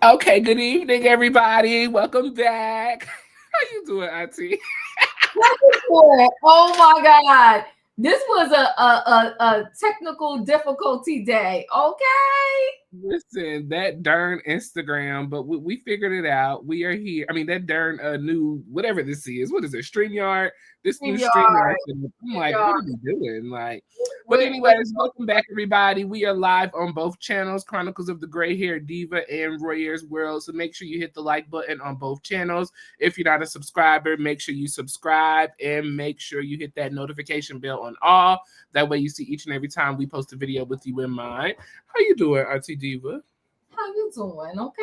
Okay, good evening, everybody. Welcome back. How you doing, Auntie? Oh my God. This was a technical difficulty day. Okay. Listen, that darn Instagram, but we figured it out. We are here. I mean, that darn new whatever this is. What is it? StreamYard. This new StreamYard. I'm like, what are we doing? Like, but anyways, welcome back, everybody. We are live on both channels, Chronicles of the Gray Hair Diva and Royaire's World. So make sure you hit the like button on both channels. If you're not a subscriber, make sure you subscribe and make sure you hit that notification bell on all. That way you see each and every time we post a video with you in mind. How you doing, Auntie Diva? How you doing? Okay.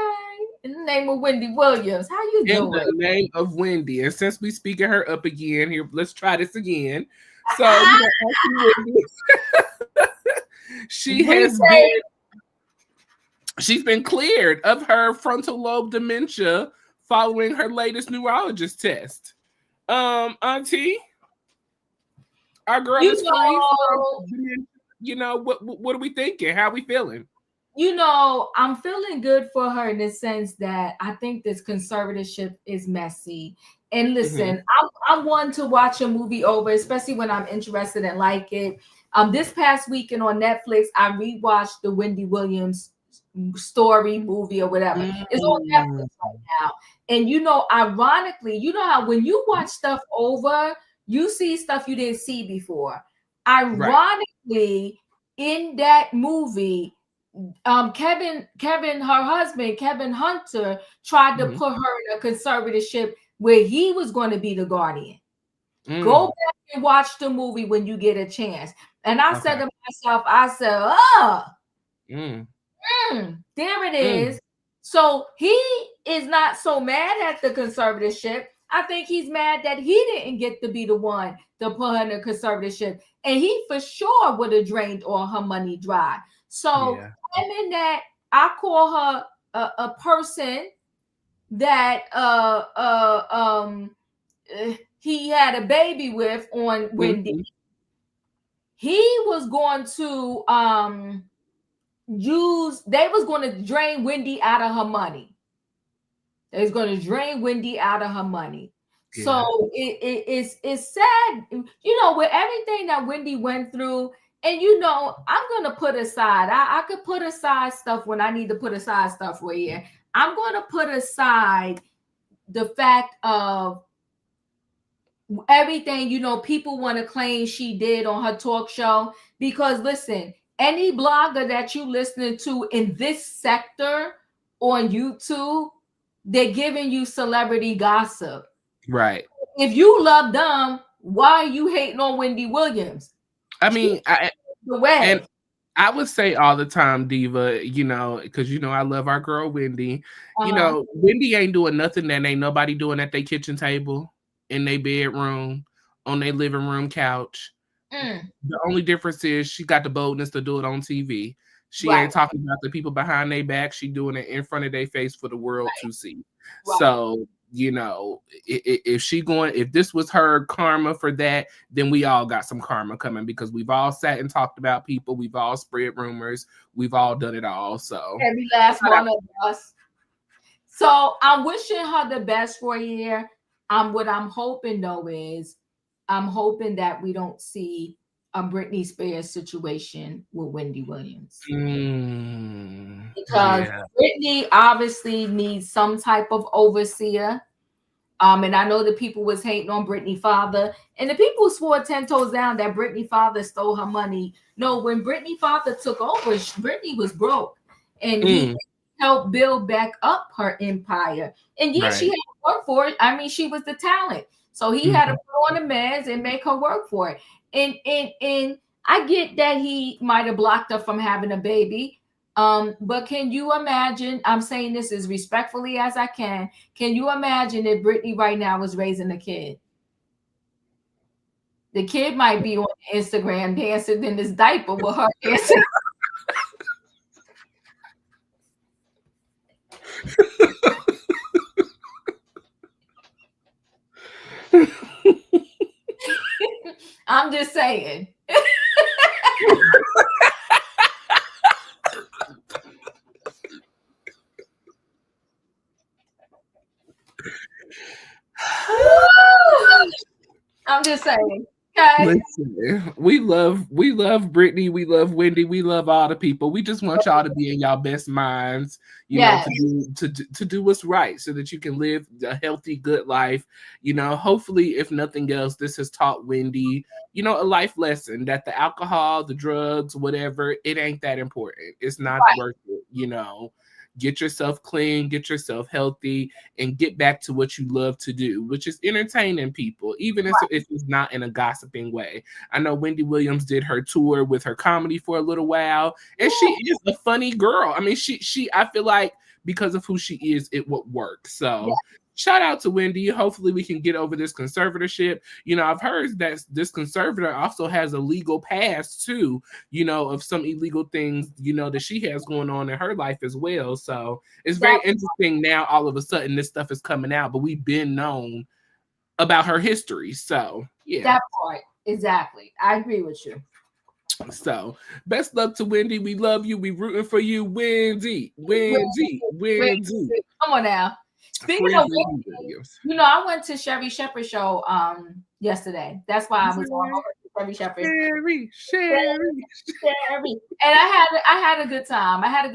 In the name of Wendy Williams, how you doing? In the name of Wendy. And since we speaking her up again, here, let's try this again. So, Auntie Wendy, she's been cleared of her frontal lobe dementia following her latest neurologist test. Auntie, our girl is free from dementia. What are we thinking? How are we feeling? I'm feeling good for her in the sense that I think this conservatorship is messy. And listen, I'm one to watch a movie over, especially when I'm interested and like it. This past weekend on Netflix, I rewatched the Wendy Williams story movie or whatever. It's on Netflix right now. And ironically, you know how when you watch stuff over, you see stuff you didn't see before. Ironically, in that movie, Kevin, her husband, Kevin Hunter, tried to put her in a conservatorship where he was going to be the guardian. Go back and watch the movie when you get a chance. And I said to myself, there it is. So he is not so mad at the conservatorship. I think he's mad that he didn't get to be the one to put her in a conservatorship. And he for sure would have drained all her money dry. So I'm in that. I call her a person that he had a baby with on Wendy. He was going to they was going to drain Wendy out of her money. They was going to drain Wendy out of her money. Yeah. So it's sad, with everything that Wendy went through. And I'm gonna put aside. I could put aside stuff when I need to put aside stuff for you. I'm gonna put aside the fact of everything people want to claim she did on her talk show. Because listen, any blogger that you listening to in this sector on YouTube, they're giving you celebrity gossip. Right. If you love them, why are you hating on Wendy Williams? I mean, and I would say all the time, Diva, because I love our girl Wendy. Wendy ain't doing nothing that ain't nobody doing at their kitchen table, in their bedroom, on their living room couch. The only difference is she got the boldness to do it on TV. She ain't talking about the people behind their back. She doing it in front of their face for the world to see. So, if this was her karma for that, then we all got some karma coming, because we've all sat and talked about people. We've all spread rumors. We've all done it all. So every last one of us. So I'm wishing her the best for a year. What I'm hoping though is I'm hoping that we don't see a Britney Spears situation with Wendy Williams. Because Britney obviously needs some type of overseer. And I know the people was hating on Britney father, and the people swore 10 toes down that Britney father stole her money. No, when Britney father took over, Britney was broke, and he helped build back up her empire. And yes, she had to work for it. I mean, she was the talent, so he had to put on the meds and make her work for it. And I get that he might have blocked her from having a baby. But can you imagine? I'm saying this as respectfully as I can. Can you imagine if Britney right now was raising a kid? The kid might be on Instagram dancing in this diaper with her dancing. I'm just saying. I'm just saying. Okay. Listen, we love Brittany, we love Wendy, we love all the people. We just want y'all to be in y'all best minds, Yes. to do what's right so that you can live a healthy, good life. Hopefully, if nothing else, this has taught Wendy, a life lesson that the alcohol, the drugs, whatever, it ain't that important. It's not worth it. Get yourself clean, get yourself healthy, and get back to what you love to do, which is entertaining people, even if it's not in a gossiping way. I know Wendy Williams did her tour with her comedy for a little while, and she is a funny girl. I mean, I feel like because of who she is, it would work. So shout out to Wendy. Hopefully we can get over this conservatorship. I've heard that this conservator also has a legal past too, of some illegal things, that she has going on in her life as well. So it's very interesting now all of a sudden this stuff is coming out, but we've been known about her history. So yeah. That part. Exactly. I agree with you. So best luck to Wendy. We love you. We rooting for you. Wendy. Come on now. Speaking of Wendy, I went to Sherry Shepherd show yesterday. That's why I was on Sherry Shepherd. Sherry. And I had a good time. Okay.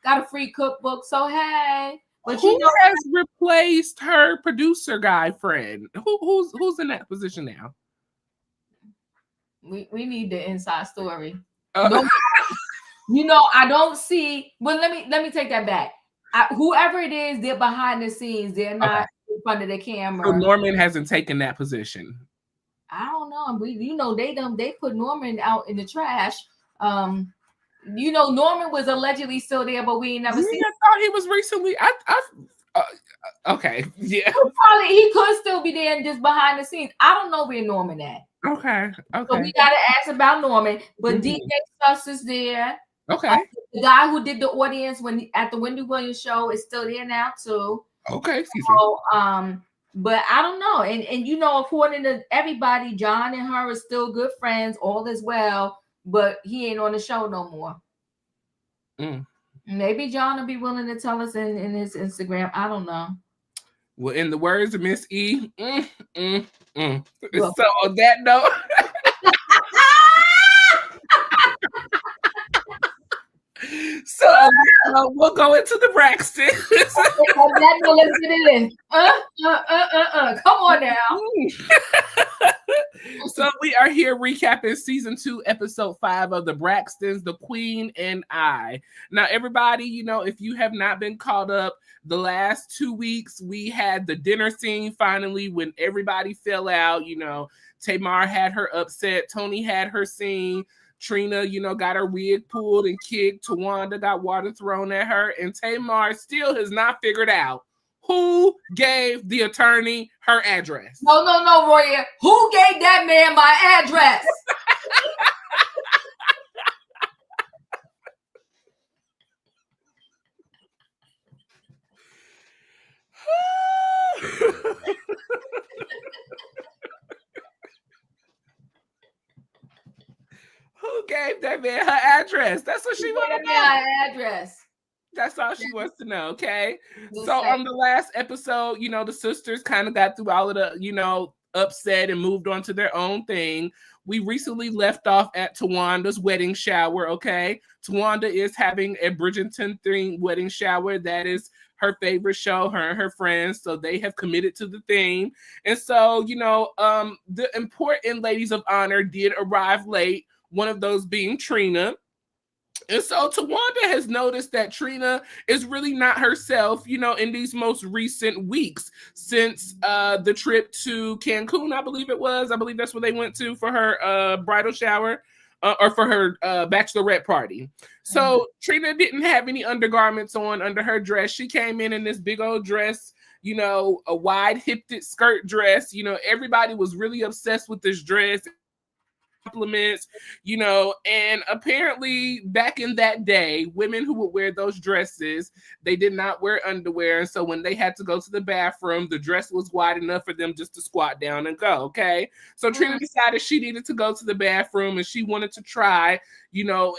Got a free cookbook. So hey. But who has replaced her producer guy friend? Who's in that position now? We need the inside story. I don't see. Well, let me take that back. Whoever it is, they're behind the scenes. They're not in front of the camera. So Norman hasn't taken that position. I don't know. They put Norman out in the trash. Norman was allegedly still there, but we ain't never seen. I thought he was recently. Okay, yeah. He could still be there and just behind the scenes. I don't know where Norman at. Okay. So we gotta ask about Norman, but DJ Sus is there. Okay. The guy who did the audience at the Wendy Williams show is still there now too. Okay. So, but I don't know, and according to everybody, John and her are still good friends, all is well, but he ain't on the show no more. Maybe John will be willing to tell us in his Instagram. I don't know. Well, in the words of Miss E, So on that note. So we'll go into the Braxtons. Let's get it in. Come on now. So we are here recapping season 2, episode 5 of the Braxtons, The Queen and I. Now, everybody, if you have not been caught up, the last 2 weeks we had the dinner scene finally when everybody fell out. Tamar had her upset. Tony had her scene. Trina, got her wig pulled and kicked. Tawanda got water thrown at her. And Tamar still has not figured out who gave the attorney her address. No, Royaire. Who gave that man my address? Who gave that man her address? That's what she wanted to know. My address. That's all she wants to know, okay? So on the last episode, the sisters kind of got through all of the, upset and moved on to their own thing. We recently left off at Tawanda's wedding shower, okay? Tawanda is having a Bridgerton-themed wedding shower. That is her favorite show, her and her friends. So they have committed to the theme. And so, the important ladies of honor did arrive late, one of those being Trina. And so Tawanda has noticed that Trina is really not herself, in these most recent weeks since the trip to Cancun, I believe it was. I believe that's where they went to for her bridal shower or for her bachelorette party. So Trina didn't have any undergarments on under her dress. She came in this big old dress, a wide hipped skirt dress. Everybody was really obsessed with this dress. compliments, you know. And apparently, back in that day, women who would wear those dresses, they did not wear underwear. And so when they had to go to the bathroom, the dress was wide enough for them just to squat down and go. Okay. So Trina decided she needed to go to the bathroom and she wanted to try, you know,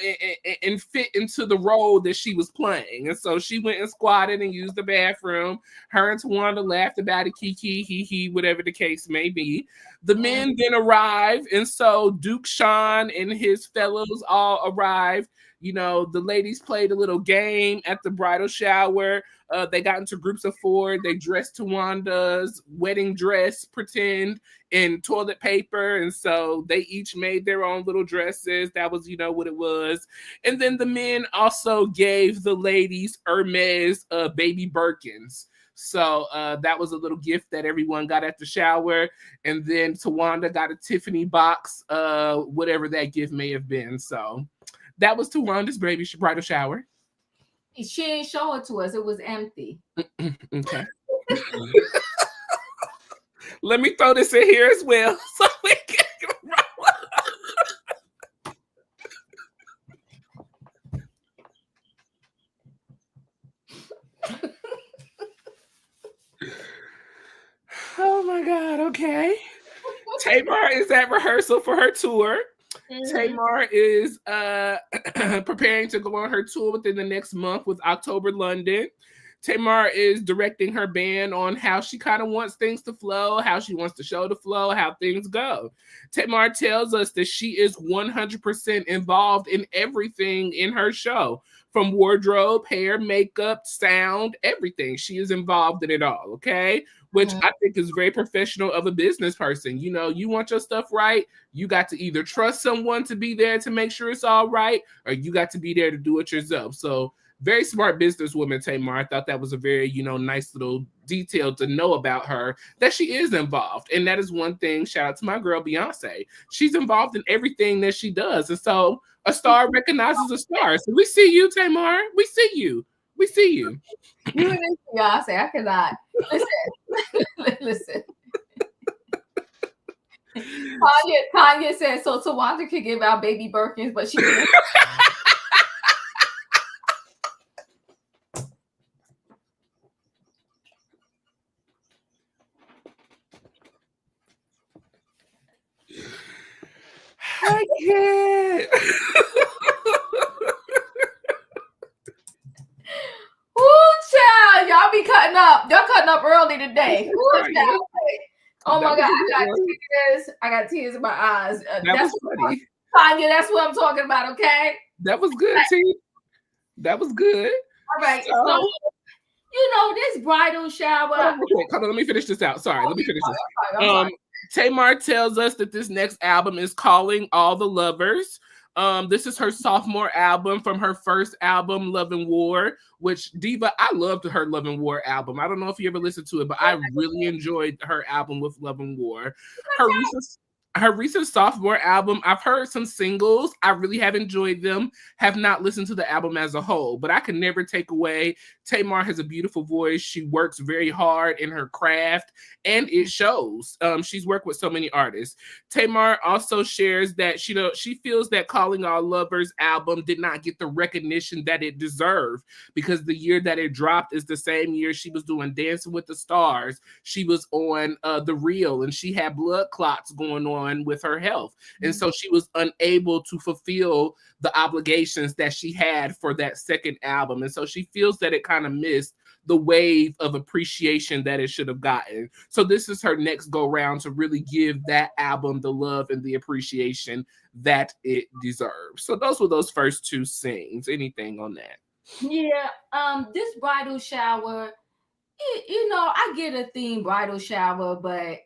and fit into the role that she was playing. And so she went and squatted and used the bathroom. Her and Tawanda laughed about it, kiki, hee hee, whatever the case may be. The men then arrived, and so Duke Sean and his fellows all arrived. You know, the ladies played a little game at the bridal shower. They got into groups of 4. They dressed Tawanda's wedding dress, pretend, in toilet paper. And so they each made their own little dresses. That was, you know, what it was. And then the men also gave the ladies Hermes baby Birkins. So that was a little gift that everyone got at the shower. And then Tawanda got a Tiffany box, whatever that gift may have been. So that was Tawanda's baby bridal shower. She didn't show it to us. It was empty. Okay. Let me throw this in here as well. So we can Oh my God. Okay. Tamar is at rehearsal for her tour. Tamar is preparing to go on her tour within the next month with October London. Tamar is directing her band on how she kind of wants things to flow, how she wants the show to flow, how things go. Tamar tells us that she is 100% involved in everything in her show, from wardrobe, hair, makeup, sound, everything. She is involved in it all, okay? Which I think is very professional of a business person. You know, you want your stuff right, you got to either trust someone to be there to make sure it's all right, or you got to be there to do it yourself. So very smart businesswoman, Tamar. I thought that was a very, you know, nice little detail to know about her, that she is involved. And that is one thing, shout out to my girl, Beyonce. She's involved in everything that she does. And so a star recognizes a star. So we see you, Tamar. We see you. We see you. You and Beyonce, I cannot. Listen. Kanye said, so Tawanda could give out baby Birkins, but she didn't. I can't. Ooh, child, y'all be cutting up. Y'all cutting up early today. Ooh, child. Oh my God, I got tears in my eyes. That's funny. Tanya, that's what I'm talking about, okay? That was good, T. That was good. All right. So, you know, this bridal shower. Hold on, let me finish this out. Sorry, let me finish this. Tamar tells us that this next album is Calling All the Lovers. This is her sophomore album from her first album, Love and War, which Diva, I loved her Love and War album. I don't know if you ever listened to it, but I really enjoyed her album with Love and War. Her recent sophomore album, I've heard some singles. I really have enjoyed them. Have not listened to the album as a whole, but I can never take away. Tamar has a beautiful voice. She works very hard in her craft, and it shows. She's worked with so many artists. Tamar also shares that she feels that Calling All Lovers album did not get the recognition that it deserved, because the year that it dropped is the same year she was doing Dancing with the Stars. She was on The Real, and she had blood clots going on with her health. And so she was unable to fulfill the obligations that she had for that second album. And so she feels that it kind of missed the wave of appreciation that it should have gotten. So this is her next go round to really give that album the love and the appreciation that it deserves. So those were those first two sings. Anything on that? Yeah, this bridal shower, you know, I get a theme bridal shower, but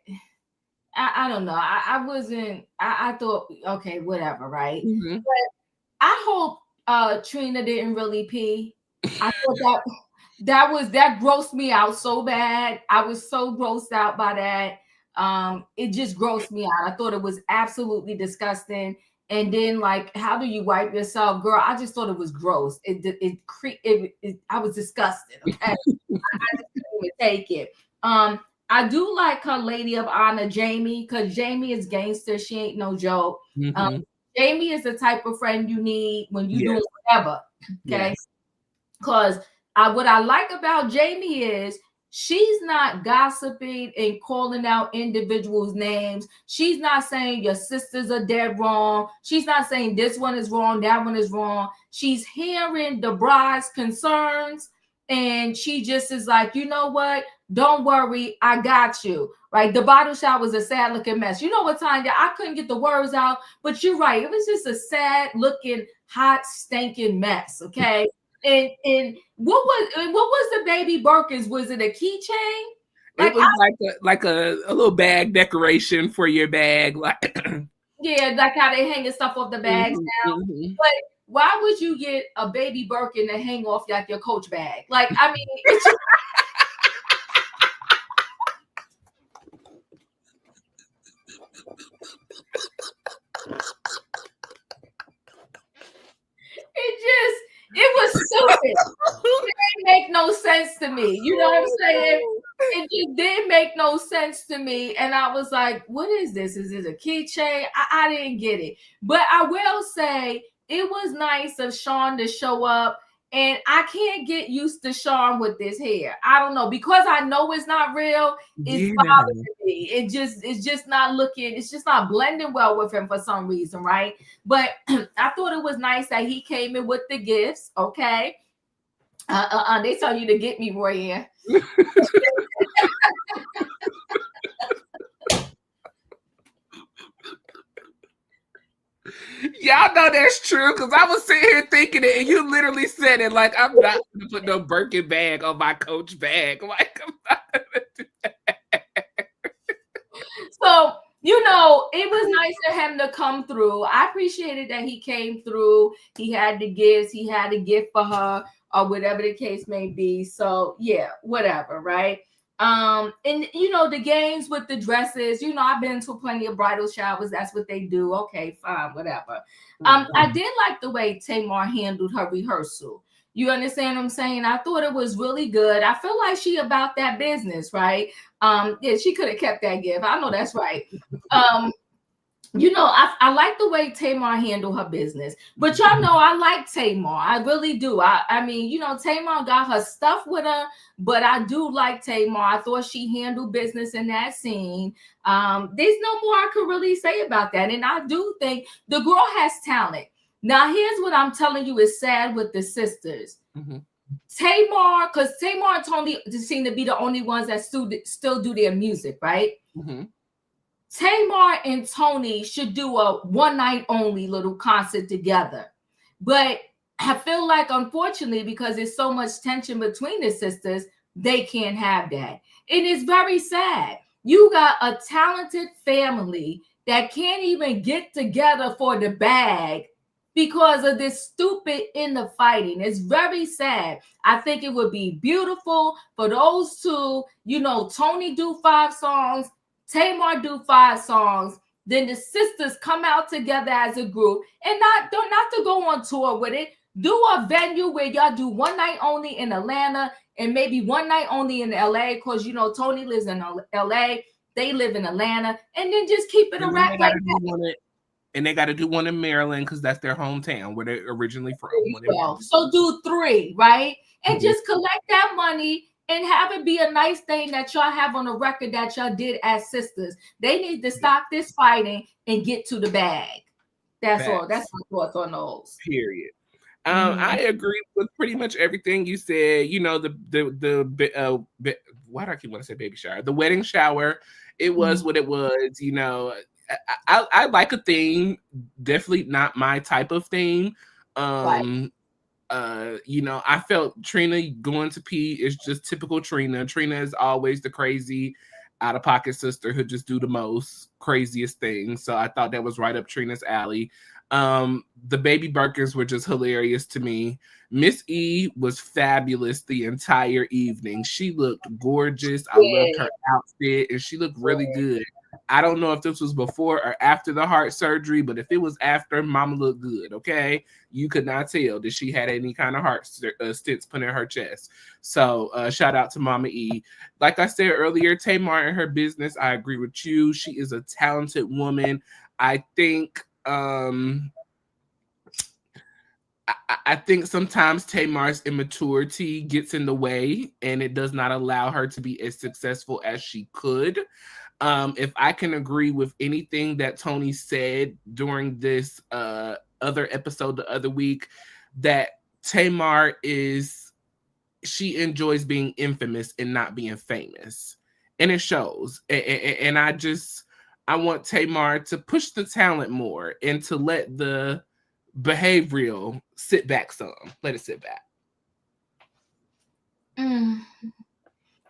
I don't know. I wasn't. I thought, okay, whatever, right? Mm-hmm. But I hope Trina didn't really pee. I thought that grossed me out so bad. I was so grossed out by that. It just grossed me out. I thought it was absolutely disgusting. And then, like, how do you wipe yourself, girl? I just thought it was gross. I was disgusted. Okay, I just couldn't even take it. I do like her lady of honor, Jamie, because Jamie is gangster. She ain't no joke. Mm-hmm. Jamie is the type of friend you need when you Yes. do whatever. Okay. Yes. Because what I like about Jamie is she's not gossiping and calling out individuals' names. She's not saying your sisters are dead wrong. She's not saying this one is wrong, that one is wrong. She's hearing the bride's concerns, and she just is like, you know what? Don't worry, I got you. Right? The bottle shower was a sad looking mess. You know what, Tanya? I couldn't get the words out, but you're right. It was just a sad looking, hot, stinking mess. Okay. And what was the baby Birkins? Was it a keychain? It was like a little bag decoration for your bag, like yeah, like how they hanging stuff off the bags now. Mm-hmm. But why would you get a baby Birkin to hang off like your Coach bag? Like, I mean, it's just, it was stupid. It didn't make no sense to me. You know what I'm saying? It just didn't make no sense to me. And I was like, what is this? Is this a keychain? I didn't get it. But I will say it was nice of Sean to show up. And I can't get used to Sean with this hair. I don't know. Because I know it's not real, it's bothering me. It's just not looking, it's just not blending well with him for some reason, right? But I thought it was nice that he came in with the gifts, okay? They tell you to get me, Royaire. Y'all know that's true because I was sitting here thinking it, and you literally said it like I'm not gonna put no Birkin bag on my Coach bag. Like I'm not gonna do that. So you know, it was nice for him to come through. I appreciated that he came through. He had the gifts. He had a gift for her, or whatever the case may be. So yeah, whatever, right? And you know, the games with the dresses, you know, I've been to plenty of bridal showers. That's what they do. Okay, fine, whatever. I did like the way Tamar handled her rehearsal. You understand what I'm saying? I thought it was really good. I feel like she about that business, right? Yeah, she could have kept that gift. I know that's right. You know, I like the way Tamar handled her business, but y'all know I like Tamar. I really do. I mean, you know, Tamar got her stuff with her, but I do like Tamar. I thought she handled business in that scene. There's no more I could really say about that. And I do think the girl has talent. Now, here's what I'm telling you is sad with the sisters. Mm-hmm. Tamar, because Tamar and Tony seem to be the only ones that still do their music, right? Mm-hmm. Tamar and Tony should do a one night only little concert together. But I feel like, unfortunately, because there's so much tension between the sisters, they can't have that. It is very sad. You got a talented family that can't even get together for the bag because of this stupid in the fighting. It's very sad. I think it would be beautiful for those two, you know, Tony do 5 songs, Tamar do 5 songs, then the sisters come out together as a group, and not to go on tour with it. Do a venue where y'all do one night only in Atlanta and maybe one night only in LA, because you know Tony lives in LA, they live in Atlanta, and then just keep it a wrap like that. And they got to do one in Maryland because that's their hometown where they're originally from. So do 3, right? And just collect that money and have it be a nice thing that y'all have on the record that y'all did as sisters. They need to stop this fighting and get to the bag. That's all. That's my thoughts on those. Period. I agree with pretty much everything you said. You know, why do I keep wanting to say baby shower? The wedding shower. It was what it was. You know, I like a theme. Definitely not my type of theme. Right. You know, I felt Trina going to pee is just typical Trina. Trina is always the crazy out-of-pocket sister who just do the most craziest things. So I thought that was right up Trina's alley. The baby Birkins were just hilarious to me. Miss E was fabulous the entire evening. She looked gorgeous. I loved her outfit, and she looked really good. I don't know if this was before or after the heart surgery, but if it was after, mama looked good, okay? You could not tell that she had any kind of heart stents put in her chest. So shout out to Mama E. Like I said earlier, Tamar and her business, I agree with you. She is a talented woman. I think I think sometimes Tamar's immaturity gets in the way and it does not allow her to be as successful as she could. If I can agree with anything that Tony said during this other episode the other week, that Tamar she enjoys being infamous and not being famous. And it shows. And I want Tamar to push the talent more and to let the behavioral sit back some. Let it sit back.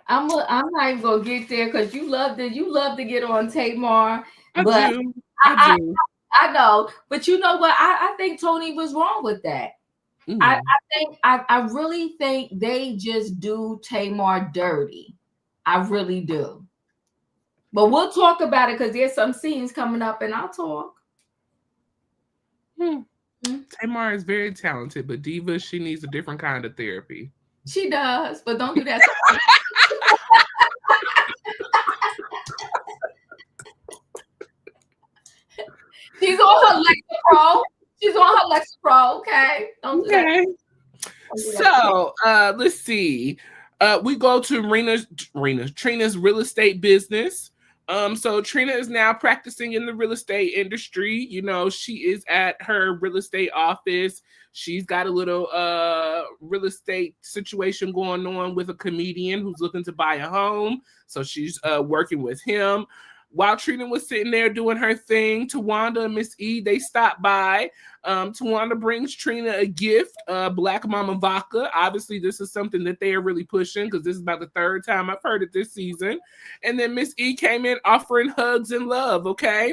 I'm not even gonna get there because you love to get on Tamar. I do. I know, but you know what? I think Tony was wrong with that. I really think they just do Tamar dirty. I really do. But we'll talk about it because there's some scenes coming up, and I'll talk. Tamar is very talented, but Diva, she needs a different kind of therapy. She does, but don't do that. She's on her Lexapro. She's on her Lexapro. Okay. Don't do that. So let's see. We go to Trina's real estate business. So Trina is now practicing in the real estate industry. You know, she is at her real estate office. She's got a little real estate situation going on with a comedian who's looking to buy a home. So she's working with him. While Trina was sitting there doing her thing, Tawanda and Miss E, they stopped by. Tawanda brings Trina a gift, Black Mama Vodka. Obviously, this is something that they are really pushing because this is about the third time I've heard it this season. And then Miss E came in offering hugs and love, okay?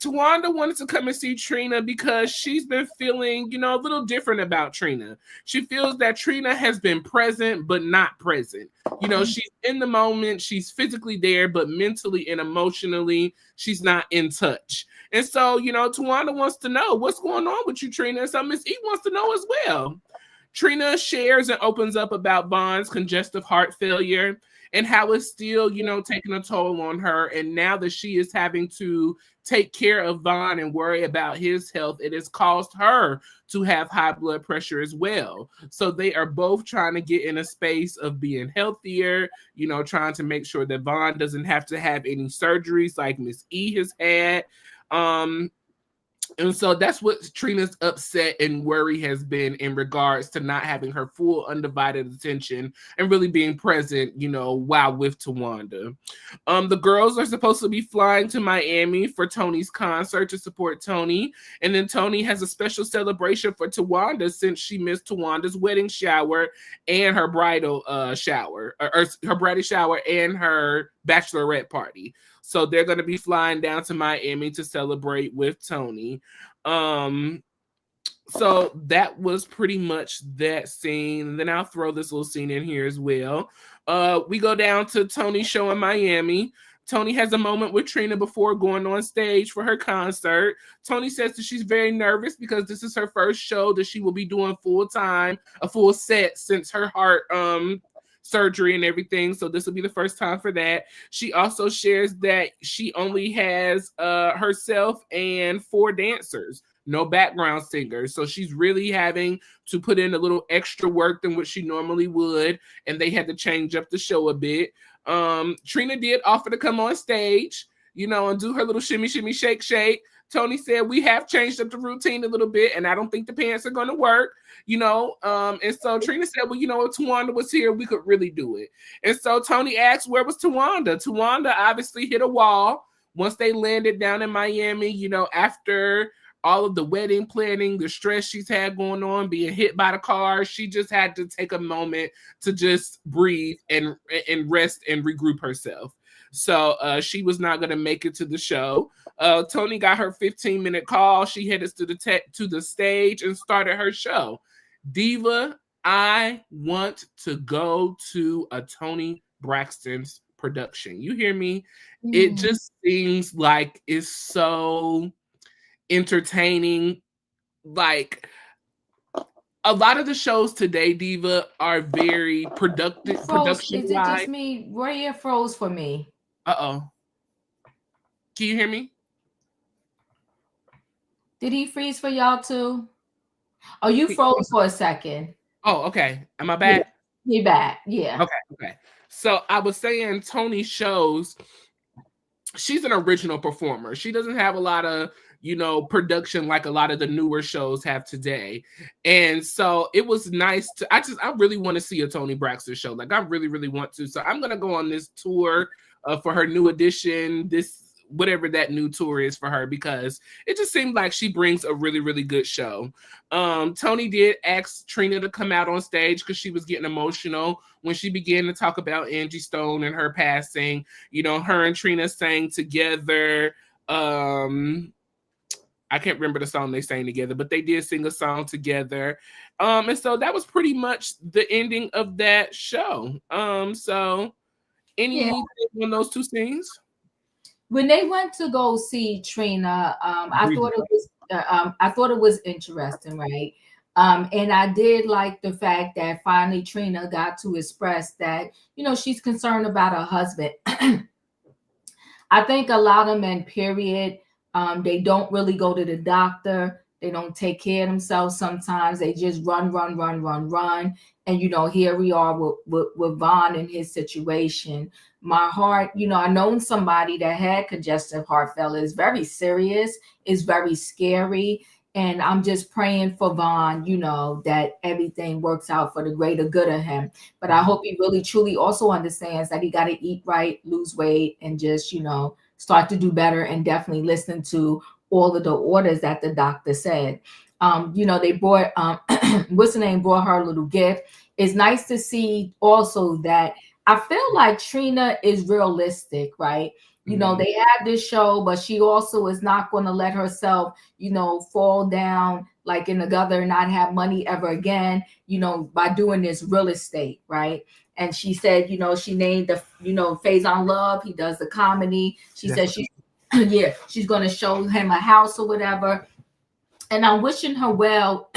Tawanda wanted to come and see Trina because she's been feeling, you know, a little different about Trina. She feels that Trina has been present, but not present. You know, she's in the moment, she's physically there, but mentally and emotionally, she's not in touch. And so, you know, Tawanda wants to know what's going on with you, Trina. And so Miss E wants to know as well. Trina shares and opens up about Von's congestive heart failure and how it's still, you know, taking a toll on her. And now that she is having to take care of Von and worry about his health, it has caused her to have high blood pressure as well. So they are both trying to get in a space of being healthier, you know, trying to make sure that Von doesn't have to have any surgeries like Miss E has had. And so that's what Trina's upset and worry has been in regards to not having her full undivided attention and really being present, you know, while with Tawanda. The girls are supposed to be flying to Miami for Tony's concert to support Tony. And then Tony has a special celebration for Tawanda since she missed Tawanda's wedding shower and her bridal shower, or her bridal shower and her bachelorette party. So they're going to be flying down to Miami to celebrate with Tony. So that was pretty much that scene. And then I'll throw this little scene in here as well. We go down to Tony's show in Miami. Tony has a moment with Trina before going on stage for her concert. Tony says that she's very nervous because this is her first show that she will be doing full time, a full set since her heart surgery and everything. So this will be the first time for that. She also shares that she only has herself and 4 dancers, no background singers. So she's really having to put in a little extra work than what she normally would. And they had to change up the show a bit. Trina did offer to come on stage, you know, and do her little shimmy, shimmy, shake, shake. Tony said, we have changed up the routine a little bit, and I don't think the pants are going to work, you know. And so Trina said, well, you know, if Tawanda was here, we could really do it. And so Tony asked, where was Tawanda? Tawanda obviously hit a wall once they landed down in Miami, you know, after all of the wedding planning, the stress she's had going on, being hit by the car. She just had to take a moment to just breathe and rest and regroup herself. So she was not going to make it to the show. Tony got her 15-minute call. She headed to the stage and started her show. Diva, I want to go to a Toni Braxton's production. You hear me? It just seems like it's so entertaining. Like a lot of the shows today, Diva, are very productive. Production Is it just wise. me? Royaire froze for me. Uh-oh. Can you hear me? Did he freeze for y'all too? Oh, you froze for a second. Oh, okay. Am I back? Yeah, he back. Yeah. Okay. So I was saying Tony shows, she's an original performer. She doesn't have a lot of, production like a lot of the newer shows have today. And so it was nice to, I really want to see a Toni Braxton show. Like I really, really want to. So I'm going to go on this tour for her new edition, whatever that new tour is for her, because it just seemed like she brings a really, really good show. Toni did ask Trina to come out on stage because she was getting emotional when she began to talk about Angie Stone and her passing. Her and Trina sang together. I can't remember the song they sang together, but they did sing a song together. And so that was pretty much the ending of that show. So anything on those two scenes? When they went to go see Trina, I thought it was interesting, right? And I did like the fact that finally Trina got to express that, she's concerned about her husband. I think a lot of men, period, they don't really go to the doctor. They don't take care of themselves sometimes. They just run. And, here we are with Vaughn in his situation. My heart, I known somebody that had congestive heart failure. It's very serious. It's very scary. And I'm just praying for Vaughn, that everything works out for the greater good of him. But I hope he really, truly also understands that he got to eat right, lose weight, and just, start to do better, and definitely listen to all of the orders that the doctor said. They brought, what's the name, brought her a little gift. It's nice to see also that I feel like Trina is realistic, right? They have this show, but she also is not going to let herself, fall down like in the gutter and not have money ever again, by doing this real estate, right? And she said, she named the, Faison Love. He does the comedy. She said she's going to show him a house or whatever. And I'm wishing her well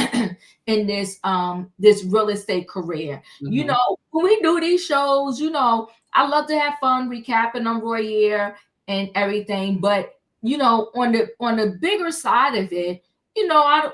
in this real estate career. When we do these shows, I love to have fun recapping on Royaire and everything. But on the bigger side of it,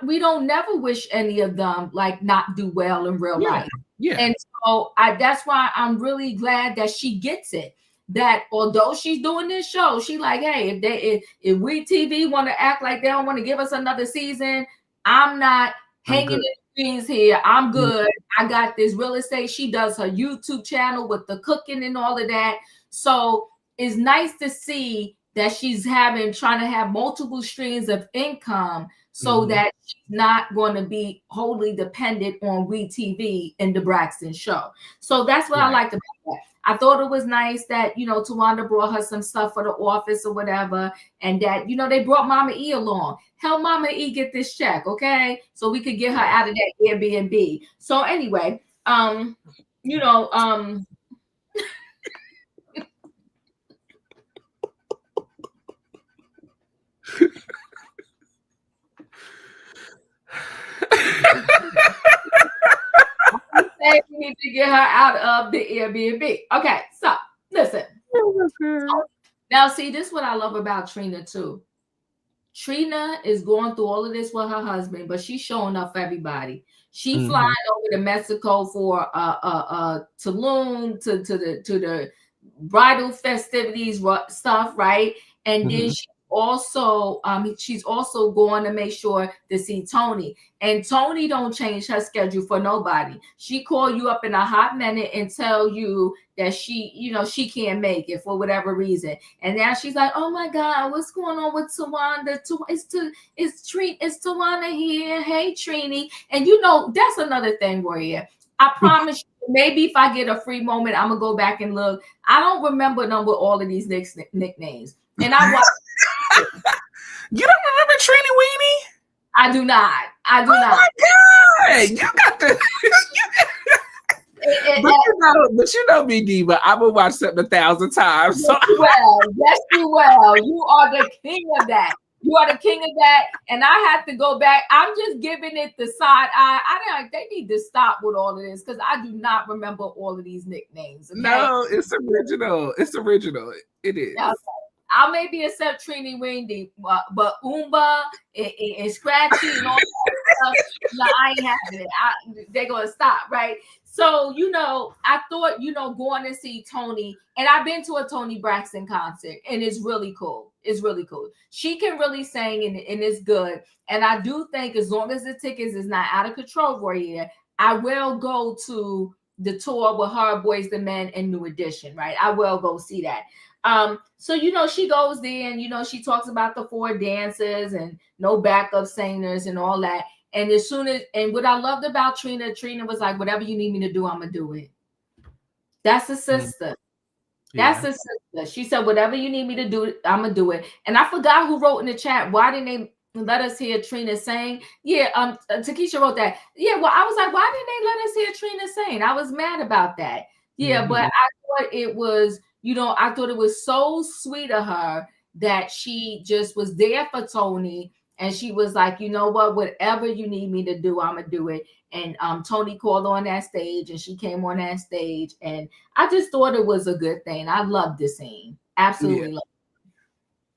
we don't never wish any of them like not do well in real life. Yeah. And so that's why I'm really glad that she gets it. That although she's doing this show, she like, hey, if we TV want to act like they don't want to give us another season, I'm not hanging in the trees here. I'm good. I got this real estate. She does her YouTube channel with the cooking and all of that. So it's nice to see that she's trying to have multiple streams of income so that she's not going to be wholly dependent on WeTV and the Braxton show. So that's what I liked about that. I thought it was nice that, Tawanda brought her some stuff for the office or whatever. And that, they brought Mama E along. Help Mama E get this check, okay? So we could get her out of that Airbnb. So anyway, we need to get her out of the Airbnb. Okay, so listen. Now, see, this is what I love about Trina too. Trina is going through all of this with her husband, but she's showing up for everybody. She flying over to Mexico for Tulum to the bridal festivities stuff, right? And then she's also going to make sure to see Toni. And Toni don't change her schedule for nobody. She call you up in a hot minute and tell you that she can't make it for whatever reason. And now she's like, oh my God, what's going on with Tawanda? It's Tawanda here. Hey, Trini. And that's another thing, Royaire. I promise you, maybe if I get a free moment, I'm gonna go back and look. I don't remember them with all of these nicknames. And I watch. You don't remember Trini Weenie? I do not. Oh my God! You got the. But you know me, Diva. I would watch something 1,000 times. So. Yes, you will. You are the king of that. You are the king of that. And I have to go back. I'm just giving it the side eye. They need to stop with all of this because I do not remember all of these nicknames. Okay? No, it's original. It's original. It is. Okay. I'll maybe accept Trini Windy, but Oomba and Scratchy and all that stuff, no, I ain't having it. They're going to stop, right? So, I thought, going to see Toni, and I've been to a Toni Braxton concert, and it's really cool. It's really cool. She can really sing, and it's good. And I do think as long as the tickets is not out of control for a year, I will go to the tour with her, Boys II Men, and New Edition, right? I will go see that. So she goes there and she talks about the 4 dancers and no backup singers and all that. And what I loved about Trina was like, whatever you need me to do, I'm gonna do it. That's a sister. Yeah. That's a sister. She said, whatever you need me to do, I'm gonna do it. And I forgot who wrote in the chat, why didn't they let us hear Trina sing? Yeah, Takesha wrote that. Yeah, well, I was like, why didn't they let us hear Trina sing? I was mad about that. Yeah, but I thought it was, I thought it was so sweet of her that she just was there for Toni. And she was like, you know what, whatever you need me to do, I'm going to do it. And Toni called on that stage and she came on that stage. And I just thought it was a good thing. I loved the scene. Absolutely. Loved it.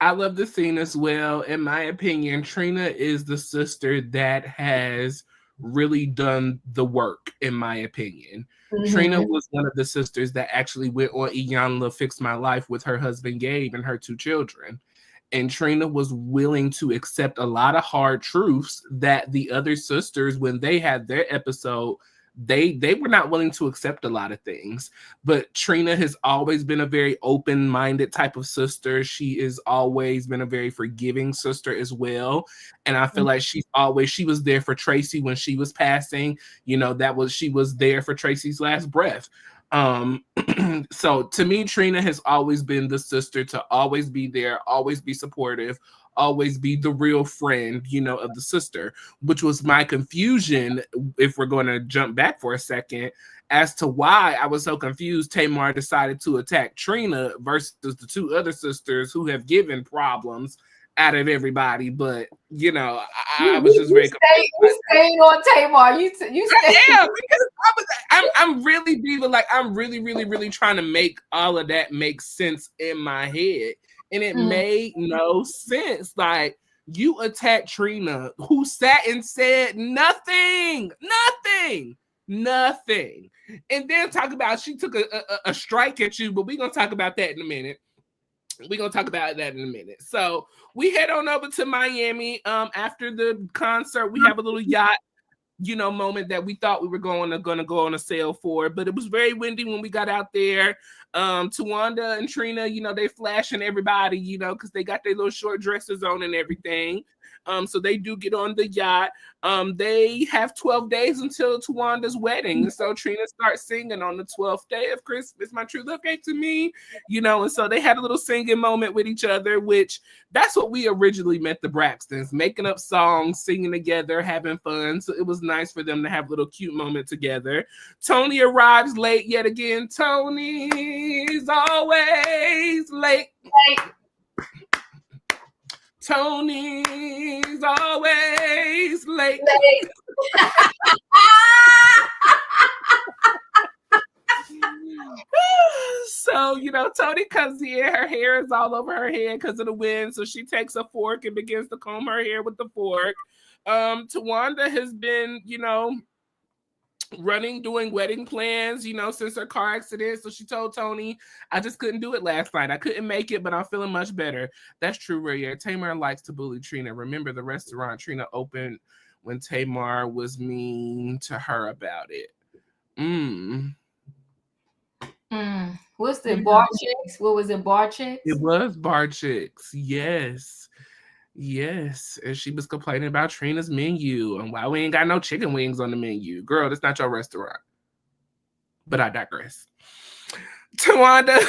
I love the scene as well. In my opinion, Trina is the sister that has really done the work, in my opinion. Mm-hmm. Trina was one of the sisters that actually went on Iyanla Fix My Life with her husband Gabe and her 2 children. And Trina was willing to accept a lot of hard truths that the other sisters, when they had their episode, they were not willing to accept a lot of things. But Trina has always been a very open-minded type of sister. She has always been a very forgiving sister as well. And I feel like she was there for Tracy when she was passing. She was there for Tracy's last breath. So to me, Trina has always been the sister to always be there, always be supportive, always be the real friend, of the sister, which was my confusion. If we're going to jump back for a second, as to why I was so confused, Tamar decided to attack Trina versus the 2 other sisters who have given problems out of everybody. But I was just very confused. You stayed on Tamar. You stayed. Yeah, because I'm really Diva. Like, I'm really, really, really trying to make all of that make sense in my head. And it made no sense. Like, you attacked Trina, who sat and said nothing. And then talk about she took a strike at you, but we're going to talk about that in a minute. So we head on over to Miami. After the concert, we have a little yacht, moment that we thought we were going to go on a sail for, but it was very windy when we got out there. Tawanda and Trina, they flashing everybody, because they got their little short dresses on and everything. So they do get on the yacht. They have 12 days until Tawanda's wedding. And so Trina starts singing on the 12th day of Christmas, my true love gave to me, and so they had a little singing moment with each other, which that's what we originally met the Braxtons, making up songs, singing together, having fun. So it was nice for them to have a little cute moment together. Toni arrives late yet again. Toni's always late. Toni's always late. So, Toni comes here. Her hair is all over her head because of the wind. So she takes a fork and begins to comb her hair with the fork. Tawanda has been, running, doing wedding plans, since her car accident. So she told Toni, I just couldn't do it last night. I couldn't make it, but I'm feeling much better. That's true, Royaire. Tamar likes to bully Trina. Remember the restaurant Trina opened when Tamar was mean to her about it. What's the Bar Chicks? What was it, Bar Chicks? It was Bar Chicks, yes. And she was complaining about Trina's menu and why we ain't got no chicken wings on the menu. Girl, that's not your restaurant. But I digress. Tawanda,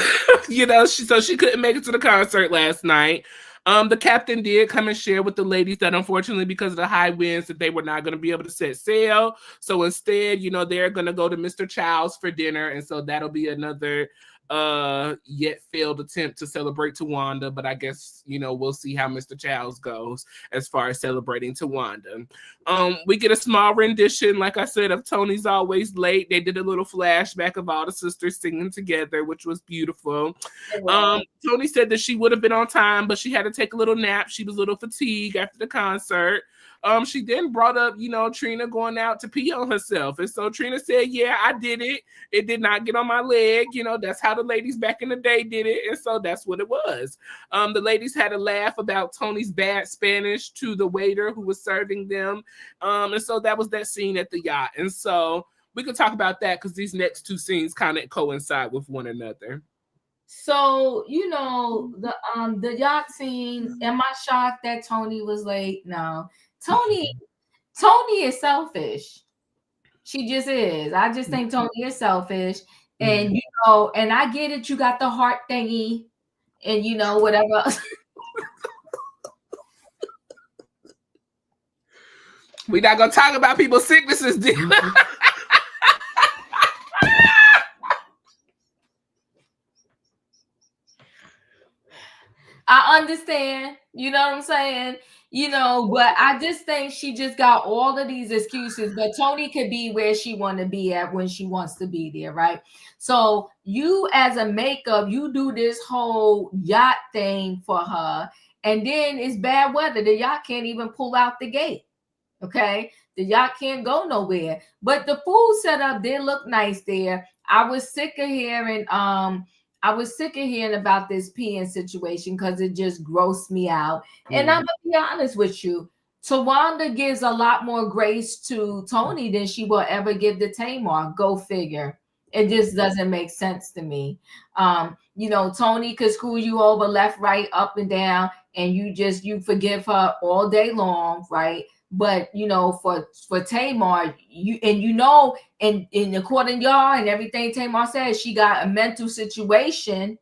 so she couldn't make it to the concert last night. The captain did come and share with the ladies that unfortunately, because of the high winds, that they were not going to be able to set sail. So instead, they're going to go to Mr. Childs for dinner. And so that'll be another yet failed attempt to celebrate Tawanda, but I guess we'll see how Mr. Childs goes as far as celebrating Tawanda. We get a small rendition, like I said, of Tony's Always Late. They did a little flashback of all the sisters singing together, which was beautiful. Tony said that she would have been on time, but she had to take a little nap. She was a little fatigued after the concert. She then brought up, Trina going out to pee on herself. And so Trina said, yeah, I did it. It did not get on my leg. That's how the ladies back in the day did it. And so that's what it was. The ladies had a laugh about Tony's bad Spanish to the waiter who was serving them. And so that was that scene at the yacht. And so we could talk about that because these next two scenes kind of coincide with one another. So, the yacht scene, am I shocked that Tony was late? No. Tony is selfish. She just is. I just think Tony is selfish. And and I get it, you got the heart thingy and whatever else. We're not gonna talk about people's sicknesses, Diva. I understand, you know what I'm saying? But I just think she just got all of these excuses. But Tony could be where she want to be at when she wants to be there, right? So you as a makeup, you do this whole yacht thing for her, and then it's bad weather. The yacht can't even pull out the gate. Okay, the yacht can't go nowhere. But the food setup did look nice there. I was sick of hearing about this peeing situation because it just grossed me out. And I'm gonna be honest with you, Tawanda gives a lot more grace to Tony than she will ever give to Tamar. Go figure. It just doesn't make sense to me. Tony could screw you over left, right, up, and down, and you forgive her all day long, right? But for Tamar, and according to y'all and everything Tamar says, she got a mental situation,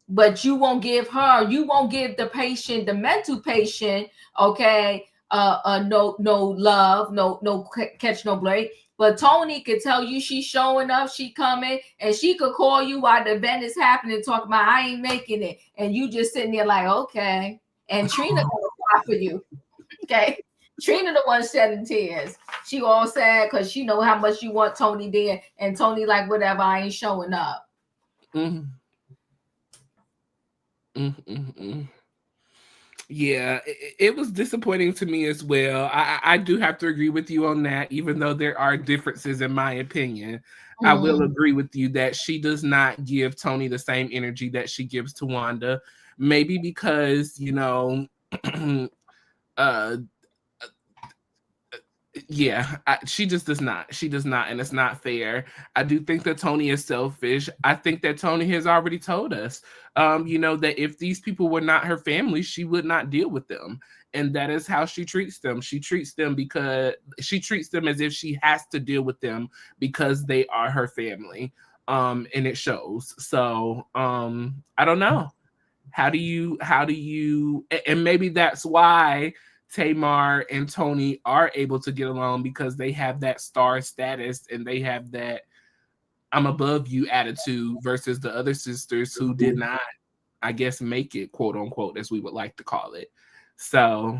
but you won't give the patient, the mental patient, okay, no love, no catch, no break. But Tony could tell you she's showing up, she coming, and she could call you while the event is happening, talk about I ain't making it, and you just sitting there like, okay. And Trina gonna cry for you, okay. Trina the one shedding tears. She all sad because she know how much you want Tony there, and Tony like, whatever, I ain't showing up. Yeah, it was disappointing to me as well. I do have to agree with you on that, even though there are differences in my opinion. I will agree with you that she does not give Tony the same energy that she gives to Wanda. Maybe because, she just does not. She does not, and it's not fair. I do think that Tony is selfish. I think that Tony has already told us, that if these people were not her family, she would not deal with them, and that is how she treats them. She treats them as if she has to deal with them because they are her family, and it shows. So, I don't know. How do you? And maybe that's why Tamar and Tony are able to get along, because they have that star status and they have that I'm above you attitude versus the other sisters who did not, I guess, make it, quote unquote, as we would like to call it. So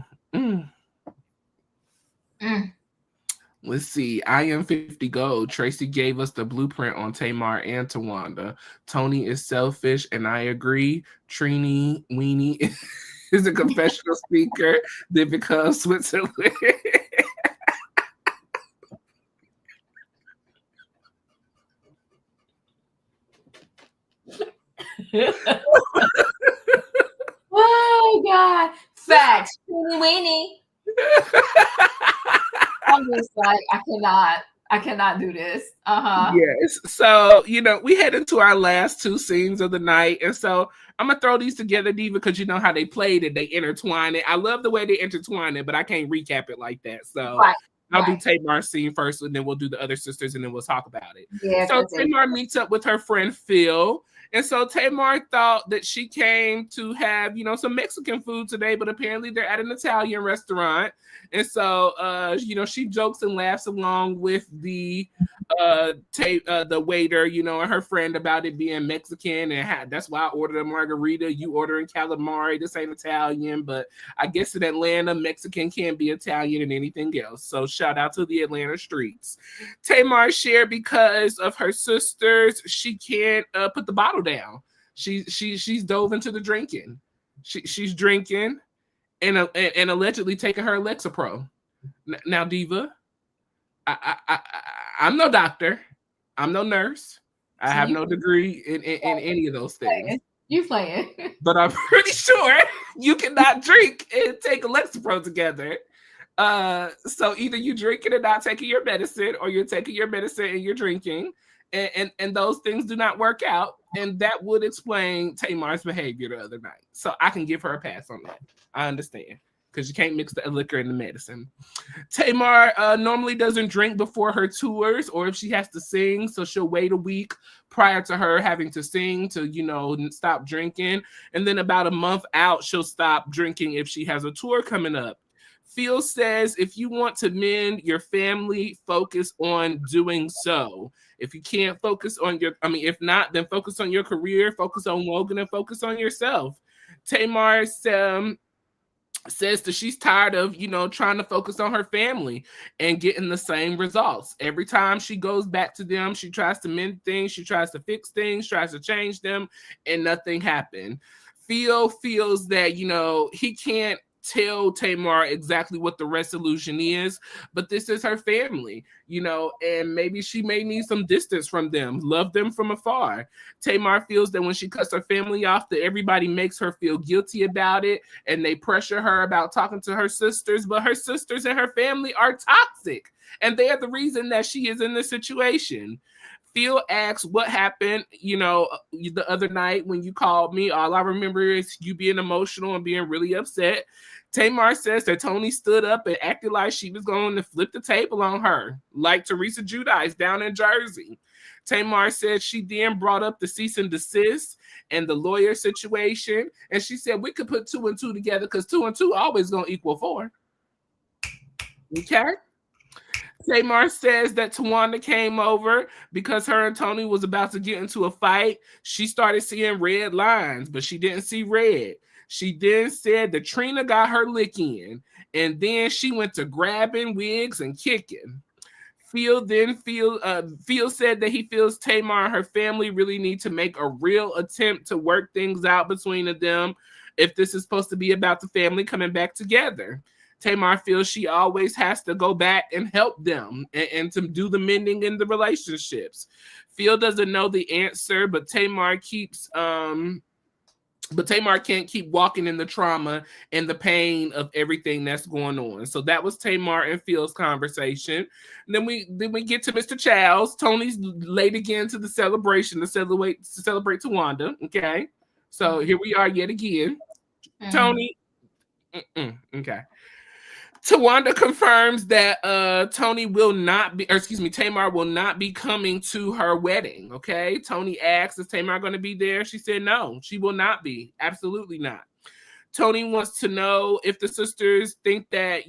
let's see. I am 50 gold. Tracy gave us the blueprint on Tamar and Tawanda. Tony is selfish, and I agree. Trini Weenie is a confessional speaker that becomes Switzerland. Oh God! Facts, Weenie. I'm just like, I cannot do this. Yes. So, we head into our last two scenes of the night. And so I'm going to throw these together, Diva, because you know how they played it. They intertwine it. I love the way they intertwine it, but I can't recap it like that. So I'll do Tamar's scene first, and then we'll do the other sisters, and then we'll talk about it. Yeah, so Tamar meets up with her friend Phil. And so Tamar thought that she came to have, some Mexican food today, but apparently they're at an Italian restaurant. And so, she jokes and laughs along with the the waiter, and her friend about it being Mexican, and that's why I ordered a margarita. You ordering calamari. This ain't Italian, but I guess in Atlanta, Mexican can't be Italian and anything else. So shout out to the Atlanta streets. Tamar shared because of her sisters, she can't put the bottle down. She's dove into the drinking. She's drinking and allegedly taking her Lexapro. Now, Diva, I'm no doctor. I'm no nurse. I have no degree in any of those things. You playing. But I'm pretty sure you cannot drink and take a Lexapro together. So either you drinking and not taking your medicine, or you're taking your medicine and you're drinking. And those things do not work out. And that would explain Tamar's behavior the other night. So I can give her a pass on that. I understand. Because you can't mix the liquor and the medicine. Tamar normally doesn't drink before her tours, or if she has to sing, so she'll wait a week prior to her having to sing to, stop drinking. And then about a month out, she'll stop drinking if she has a tour coming up. Phil says, if you want to mend your family, focus on doing so. If you can't focus on if not, then focus on your career, focus on Logan, and focus on yourself. Tamar says that she's tired of, trying to focus on her family and getting the same results. Every time she goes back to them, she tries to mend things, she tries to fix things, tries to change them, and nothing happened. Phil feels that, he can't tell Tamar exactly what the resolution is, but this is her family, and maybe she may need some distance from them, love them from afar. Tamar feels that when she cuts her family off, that everybody makes her feel guilty about it, and they pressure her about talking to her sisters, but her sisters and her family are toxic, and they are the reason that she is in this situation. Phil asks what happened, the other night when you called me. All I remember is you being emotional and being really upset. Tamar says that Tony stood up and acted like she was going to flip the table on her, like Teresa Giudice down in Jersey. Tamar said she then brought up the cease and desist and the lawyer situation, and she said we could put 2 and 2 together because 2 and 2 always going to equal 4. Okay? Tamar says that Tawanda came over because her and Tony was about to get into a fight. She started seeing red lines, but she didn't see red. She then said that Trina got her lick in, and then she went to grabbing wigs and kicking. Phil said that he feels Tamar and her family really need to make a real attempt to work things out between them if this is supposed to be about the family coming back together. Tamar feels she always has to go back and help them and to do the mending in the relationships. Phil doesn't know the answer, but Tamar can't keep walking in the trauma and the pain of everything that's going on. So that was Tamar and Phil's conversation. And then we get to Mr. Childs. Tony's late again to the celebration to celebrate Tawanda. Okay, so here we are yet again. Tony. Okay. Tawanda confirms that Tamar will not be coming to her wedding. Okay. Tony asks, is Tamar going to be there? She said no, she will not be. Absolutely not. Tony wants to know if the sisters think that,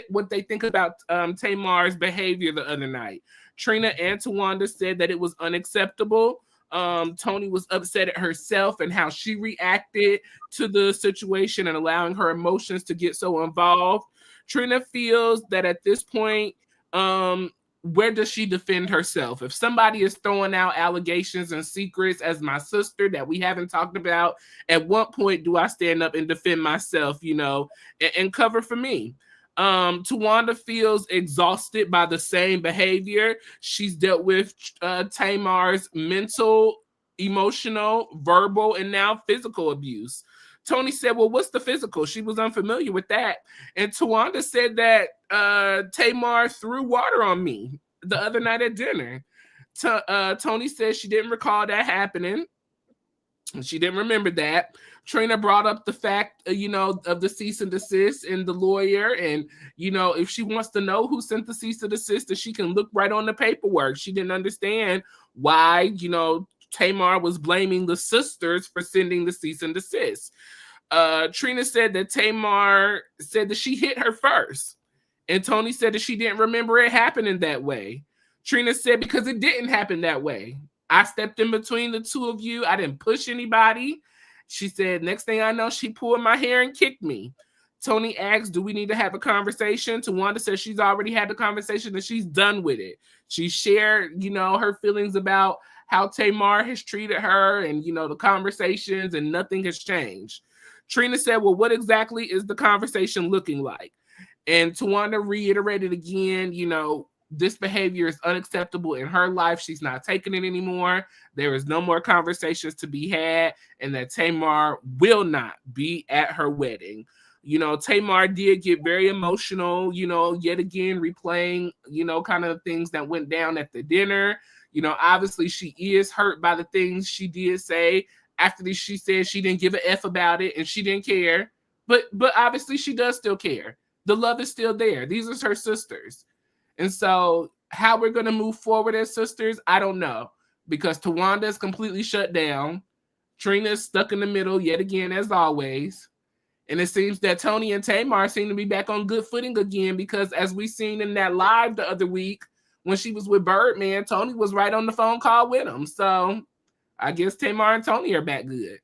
what they think about Tamar's behavior the other night. Trina and Tawanda said that it was unacceptable. Tony was upset at herself and how she reacted to the situation and allowing her emotions to get so involved. Trina feels that at this point, where does she defend herself? If somebody is throwing out allegations and secrets as my sister that we haven't talked about, at what point do I stand up and defend myself, and cover for me? Tawanda feels exhausted by the same behavior. She's dealt with Tamar's mental, emotional, verbal, and now physical abuse. Tony said, well, what's the physical? She was unfamiliar with that. And Tawanda said that Tamar threw water on me the other night at dinner. Tony said she didn't recall that happening. She didn't remember that. Trina brought up the fact, of the cease and desist and the lawyer. And, if she wants to know who sent the cease and desist, that she can look right on the paperwork. She didn't understand why, Tamar was blaming the sisters for sending the cease and desist. Trina said that Tamar said that she hit her first. And Tony said that she didn't remember it happening that way. Trina said because it didn't happen that way. I stepped in between the two of you. I didn't push anybody. She said, next thing I know, she pulled my hair and kicked me. Tony asked, do we need to have a conversation? Tawanda says she's already had the conversation and she's done with it. She shared, her feelings about how Tamar has treated her and, the conversations, and nothing has changed. Trina said, well, what exactly is the conversation looking like? And Tawanda reiterated again, this behavior is unacceptable in her life. She's not taking it anymore. There is no more conversations to be had, and that Tamar will not be at her wedding. Tamar did get very emotional, yet again replaying, kind of things that went down at the dinner. Obviously she is hurt by the things she did say. After this, she said she didn't give a F about it and she didn't care. But obviously she does still care. The love is still there. These are her sisters. And so how we're going to move forward as sisters, I don't know. Because Tawanda is completely shut down. Trina is stuck in the middle yet again, as always. And it seems that Tony and Tamar seem to be back on good footing again, because as we seen in that live the other week when she was with Birdman, Tony was right on the phone call with him. So I guess Tamar and Tony are back good.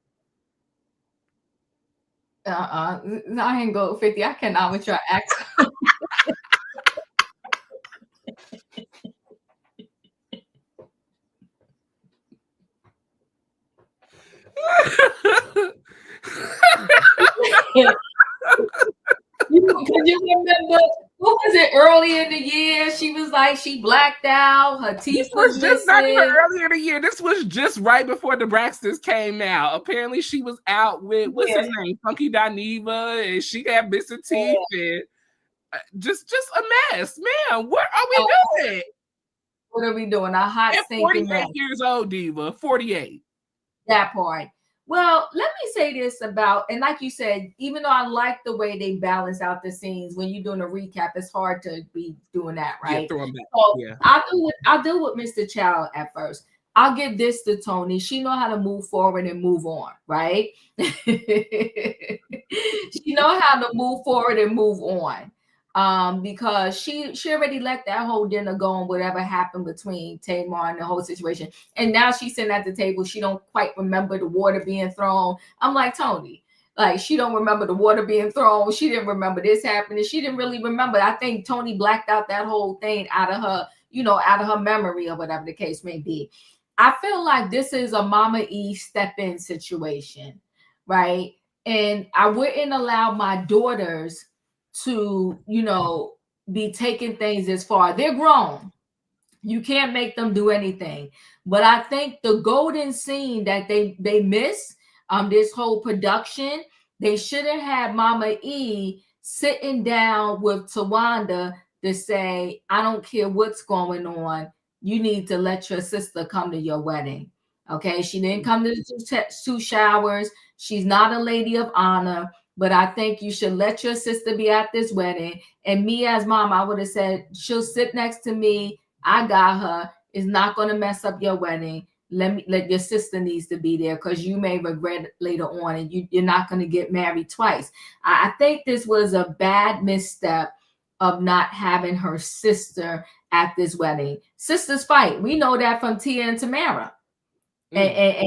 I ain't go 50. I cannot with your accent. Could you remember, what was it, earlier in the year? She was like, she blacked out, her teeth was just not even missing. earlier in the year. This was just right before the Braxtons came out. Apparently she was out with, what's his name, Funky Diva, and she got missing teeth, and just a mess. Man, what are we doing? What are we doing? A hot stinking 48 mess. years old, Diva. 48. That part. Well, let me say this about, and like you said, even though I like the way they balance out the scenes, when you're doing a recap, it's hard to be doing that, right? Yeah, throw them back. So yeah. I'll deal with Mr. Child at first. I'll give this to Tony. She know how to move forward and move on, right? She know how to move forward and move on. Because she already let that whole dinner go and whatever happened between Tamar and the whole situation. And now she's sitting at the table. She don't quite remember the water being thrown. I'm like, Tony, like, she don't remember the water being thrown. She didn't remember this happening. She didn't really remember. I think Tony blacked out that whole thing out of her, out of her memory or whatever the case may be. I feel like this is a Mama E step-in situation, right? And I wouldn't allow my daughters to, be taking things as far. They're grown. You can't make them do anything. But I think the golden scene that they miss, this whole production, they should have had Mama E sitting down with Tawanda to say, I don't care what's going on. You need to let your sister come to your wedding. Okay. She didn't come to the two showers. She's not a lady of honor. But I think you should let your sister be at this wedding. And me as mom, I would have said, she'll sit next to me. I got her. It's not going to mess up your wedding. Let your sister needs to be there, because you may regret it later on, and you're not going to get married twice. I think this was a bad misstep of not having her sister at this wedding. Sisters fight. We know that from Tia and Tamara. And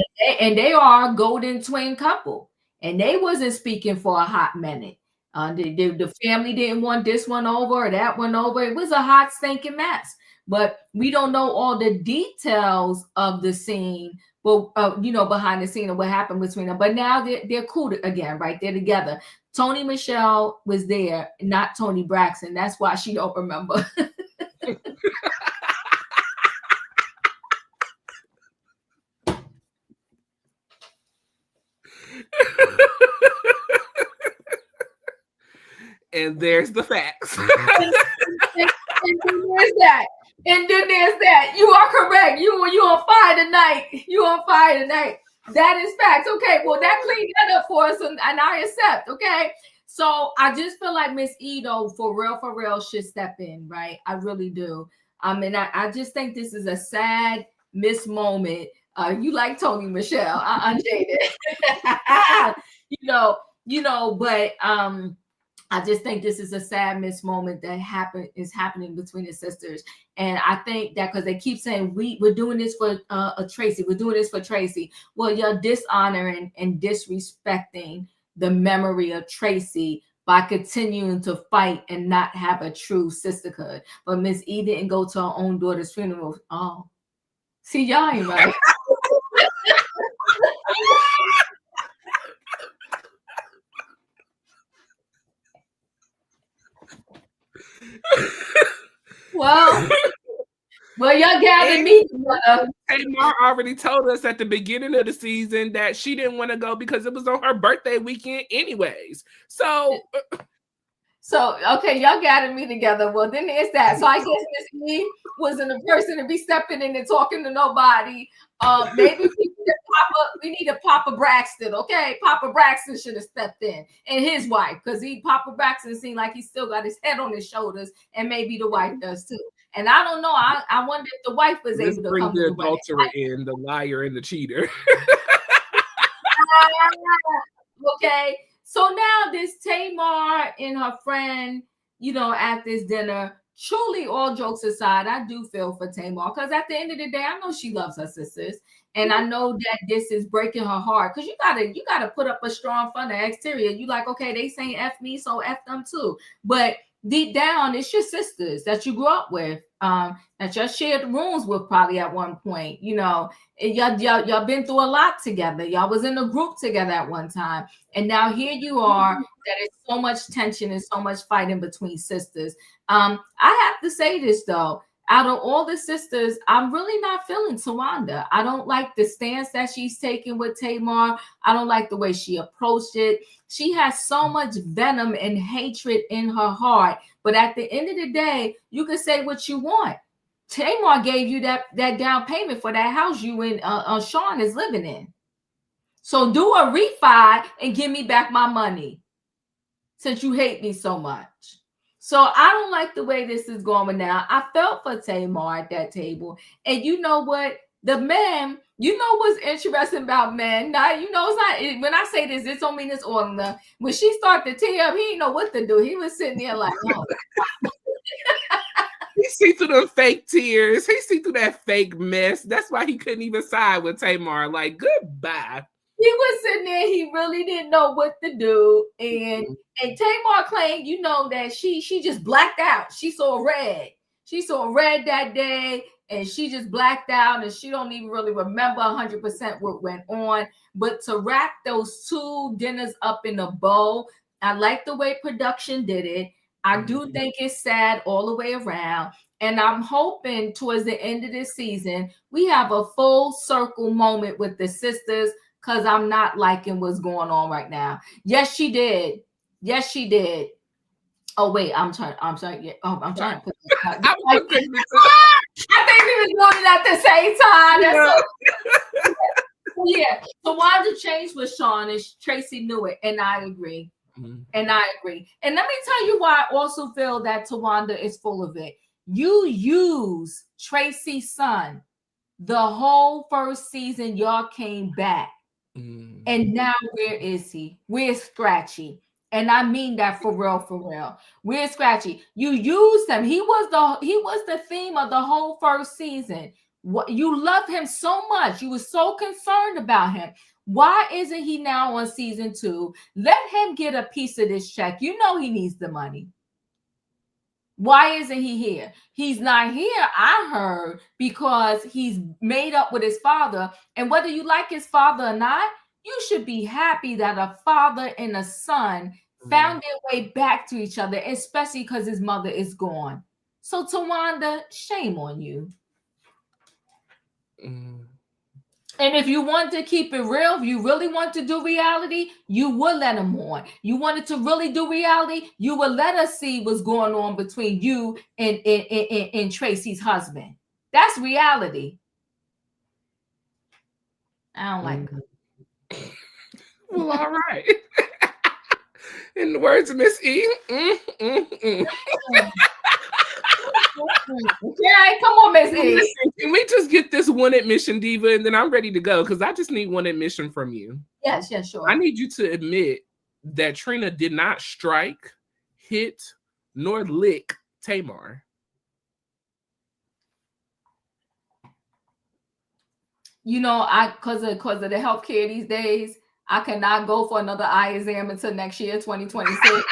they are a golden twin couple. And they wasn't speaking for a hot minute. The family didn't want this one over or that one over. It was a hot, stinking mess. But we don't know all the details of the scene, but behind the scene of what happened between them. But now they're cool again, right? They're together. Tony Michelle was there, not Tony Braxton. That's why she don't remember. And there's the facts. and then there's that. You are correct. You on fire tonight. You on fire tonight. That is facts. Okay, well, that cleaned that up for us, and I accept. Okay, so I just feel like Miss Edo, for real, should step in, right? I really do. And I just think this is a sad missed moment You like Tony Michelle, unjaded. But I just think this is a sad missed moment that is happening between the sisters. And I think that because they keep saying we're doing this for Tracy, we're doing this for Tracy. Well, you're dishonoring and disrespecting the memory of Tracy by continuing to fight and not have a true sisterhood. But Miss E didn't go to her own daughter's funeral. Oh, see, y'all ain't right. Well, y'all gathered me. Tamar already told us at the beginning of the season that she didn't want to go because it was on her birthday weekend anyways. So okay, y'all gathered me together. Well, then there's that. So I guess Miss E wasn't a person to be stepping in and talking to nobody. Maybe we need a Papa Braxton, okay? Papa Braxton should have stepped in, and his wife, because Papa Braxton seemed like he still got his head on his shoulders, and maybe the wife does too. And I don't know. I wonder if the wife was able to bring come the to the adulterer in, the liar and the cheater. Okay. So now this Tamar and her friend, at this dinner, truly all jokes aside, I do feel for Tamar because at the end of the day, I know she loves her sisters. And I know that this is breaking her heart because you gotta put up a strong front of exterior. You like, okay, they saying F me, so F them too. But deep down, it's your sisters that you grew up with, that you shared rooms with probably at one point. Y'all been through a lot together. Y'all was in a group together at one time. And now here you are, that is so much tension and so much fighting between sisters. I have to say this though. Out of all the sisters, I'm really not feeling Tawanda. I don't like the stance that she's taking with Tamar. I don't like the way she approached it. She has so much venom and hatred in her heart. But at the end of the day, you can say what you want. Tamar gave you that down payment for that house you and Sean is living in. So do a refi and give me back my money since you hate me so much. So I don't like the way this is going now. I felt for Tamar at that table. And you know what? The men, what's interesting about men? Now, it's not, when I say this, it don't mean it's on the, when she started to tear up, he didn't know what to do. He was sitting there like, oh. He see through them fake tears. He see through that fake mess. That's why he couldn't even side with Tamar. Like, goodbye. He was sitting there. He really didn't know what to do. And Tamar claimed, that she just blacked out. She saw red. She saw red that day, and she just blacked out, and she don't even really remember 100% what went on. But to wrap those two dinners up in a bow, I like the way production did it. I do think it's sad all the way around. And I'm hoping towards the end of this season, we have a full circle moment with the sisters, because I'm not liking what's going on right now. Yes, she did. Yes, she did. Oh, wait, I'm sorry. Yeah. Oh, I'm trying to put I think we were doing it at the same time. Yeah. So why the change with Sean is Tracy knew it, and I agree. And I agree. And let me tell you why I also feel that Tawanda is full of it. You use Tracy's son the whole first season. Y'all came back. And now where is he? Where's Scratchy? And I mean that for real. Where's Scratchy? You used him. He was the theme of the whole first season. You love him so much. You were so concerned about him. Why isn't he now on season 2? Let him get a piece of this check. He needs the money. Why isn't he here? He's not here, I heard, because he's made up with his father. And whether you like his father or not, you should be happy that a father and a son found their way back to each other, especially because his mother is gone. So, Tawanda, shame on you. And if you want to keep it real, if you really want to do reality, you would let him on. You wanted to really do reality, you would let us see what's going on between you and Tracy's husband. That's reality. I don't like it. Well, all right. In the words of Miss E. Okay, come on, Miss E. Can we just get this one admission, Diva, and then I'm ready to go because I just need one admission from you. Yes, sure. I need you to admit that Trina did not strike, hit, nor lick Tamar. You know, because of the healthcare these days, I cannot go for another eye exam until next year, 2026.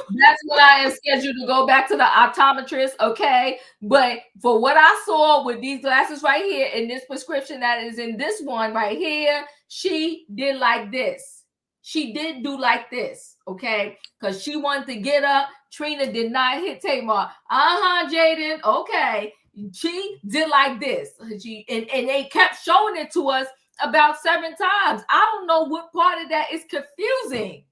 That's what I am scheduled to go back to the optometrist, okay? But for what I saw with these glasses right here in this prescription that is in this one right here, she did like this. She did do like this, okay? Because she wanted to get up. Trina did not hit Tamar. Jaden, okay. She did like this. And they kept showing it to us about 7 times. I don't know what part of that is confusing.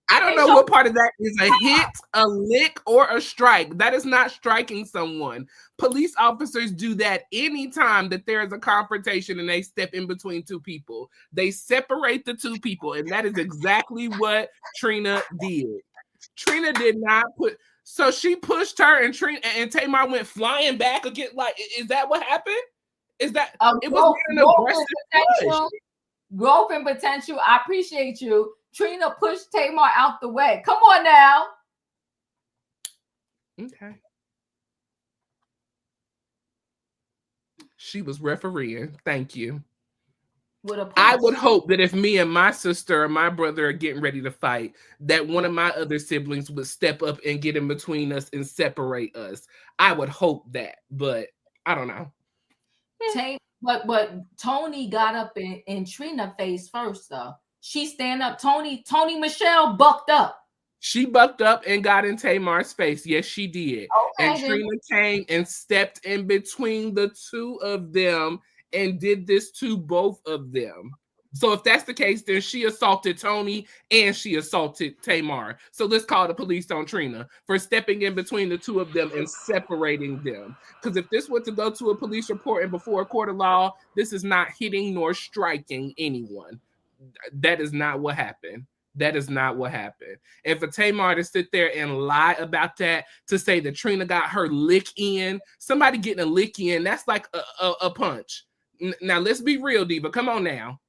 I don't know what part of that is a hit, a lick, or a strike. That is not striking someone. Police officers do that anytime that there is a confrontation and they step in between two people. They separate the two people, and that is exactly what Trina did. Trina did not put... So she pushed her, and Trina and Tamar went flying back again. Like, is that what happened? Is that... it was an aggressive growth and potential. I appreciate you. Trina pushed Tamar out the way. Come on now. Okay. She was refereeing. Thank you. I would hope that if me and my sister or my brother are getting ready to fight, that one of my other siblings would step up and get in between us and separate us. I would hope that, but I don't know. But Tony got up in Trina's face first, though. She stand up. Tony Michelle bucked up. She bucked up and got in Tamar's face. Yes, she did. Okay, and Trina came and stepped in between the two of them and did this to both of them. So if that's the case, then she assaulted Tony and she assaulted Tamar. So let's call the police on Trina for stepping in between the two of them and separating them. Because if this were to go to a police report and before a court of law, this is not hitting nor striking anyone. That is not what happened. That is not what happened. And for Tamar to sit there and lie about that, to say that Trina got her lick in, somebody getting a lick in, that's like a punch. Now, let's be real, Diva. Come on now.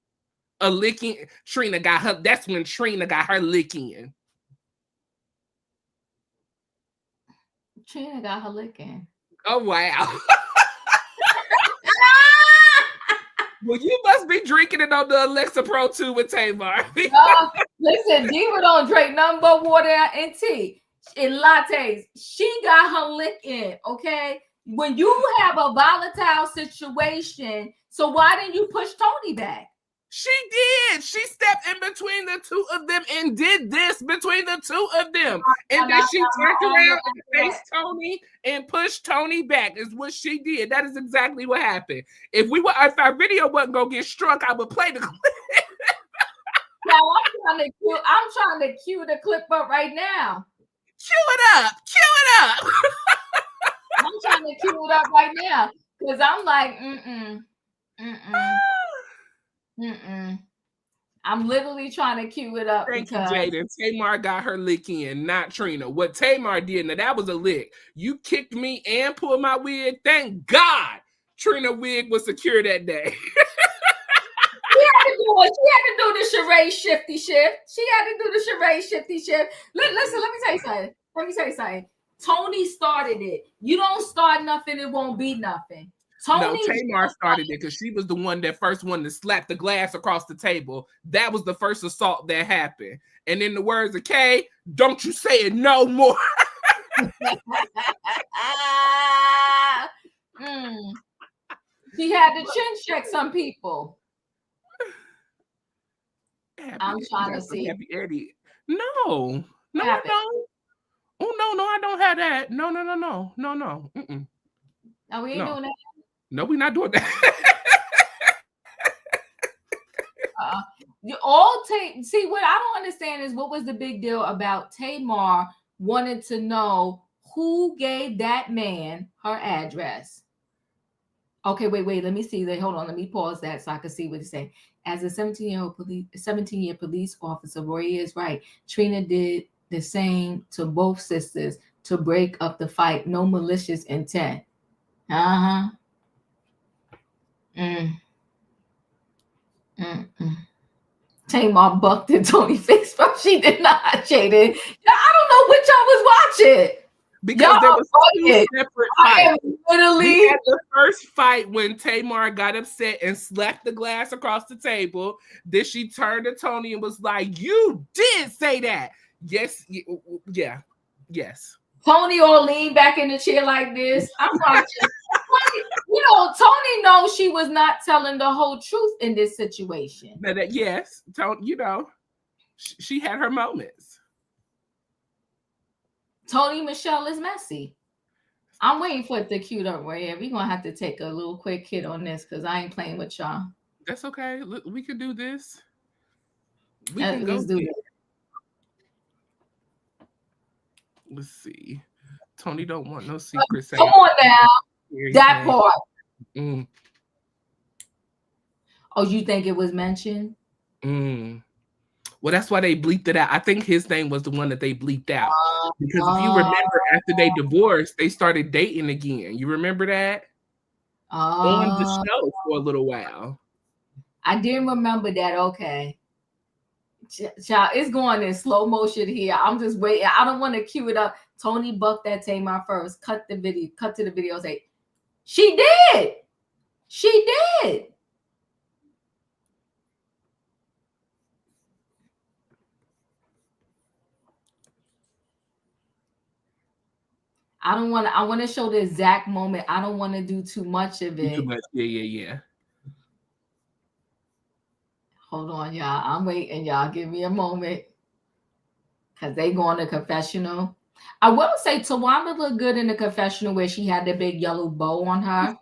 A lick in. Trina got her. That's when Trina got her lick in. Trina got her lick in. Oh, wow. Well, you must be drinking it on the Alexa Pro 2 with Tamar. Listen, Diva don't drink nothing but water and tea and lattes. She got her lick in, okay? When you have a volatile situation, so why didn't you push Tony back? She did. She stepped in between the two of them and did this between the two of them. And then she turned around and faced Tony and pushed Tony back is what she did. That is exactly what happened. If our video wasn't going to get struck, I would play the clip. Now, I'm trying to cue the clip up right now. Cue it up. I'm trying to cue it up right now because I'm like, I'm literally trying to cue it up. Thank you, Jaden. Tamar got her lick in, not Trina. What Tamar did, now that was a lick. You kicked me and pulled my wig. Thank God Trina wig was secure that day. She had to do the charade shifty shift. Listen, let me tell you something. Tony started it. You don't start nothing, it won't be nothing. Tamar started it because she was the one that first one to slap the glass across the table. That was the first assault that happened. And in the words of Kay, don't you say it no more. She had to chin check some people. I'm trying to see. Happy Eddie. No, I don't. Oh, no, I don't have that. No. Mm-mm. No, we ain't doing that. No, we're not doing that. See, what I don't understand is what was the big deal about Tamar wanted to know who gave that man her address. Okay, wait. Let me see. Hold on. Let me pause that so I can see what it's saying. As a 17-year police officer, Royaire is right. Trina did the same to both sisters to break up the fight. No malicious intent. Uh-huh. Tamar bucked in Tony's face, but she did not, Jaden. I don't know what y'all was watching. Because there was two separate fights. We had the first fight when Tamar got upset and slapped the glass across the table. Then she turned to Tony and was like, "You did say that." Yes. Tony all leaned back in the chair like this. I'm watching. Tony knows she was not telling the whole truth in this situation. Yes, Tony, she had her moments. Tony Michelle is messy. I'm waiting for it to cue up, Royaire. We're going to have to take a little quick hit on this because I ain't playing with y'all. That's okay. Look, we can do this. Let's do it. Let's see. Tony don't want no secrets. Come on now. That part. Oh, you think it was mentioned? Well, that's why they bleeped it out. I think his name was the one that they bleeped out. Because if you remember, after they divorced, they started dating again. You remember that? On the show for a little while. I didn't remember that. Okay. Child, it's going in slow motion here. I'm just waiting. I don't want to cue it up. Tony bucked that Tamar first. Cut to the video. Say, she did. She did. I want to show the exact moment. I don't want to do too much of it. Yeah. Hold on, y'all. I'm waiting, y'all. Give me a moment. Because they going to confessional. I will say Tawanda looked good in the confessional where she had the big yellow bow on her.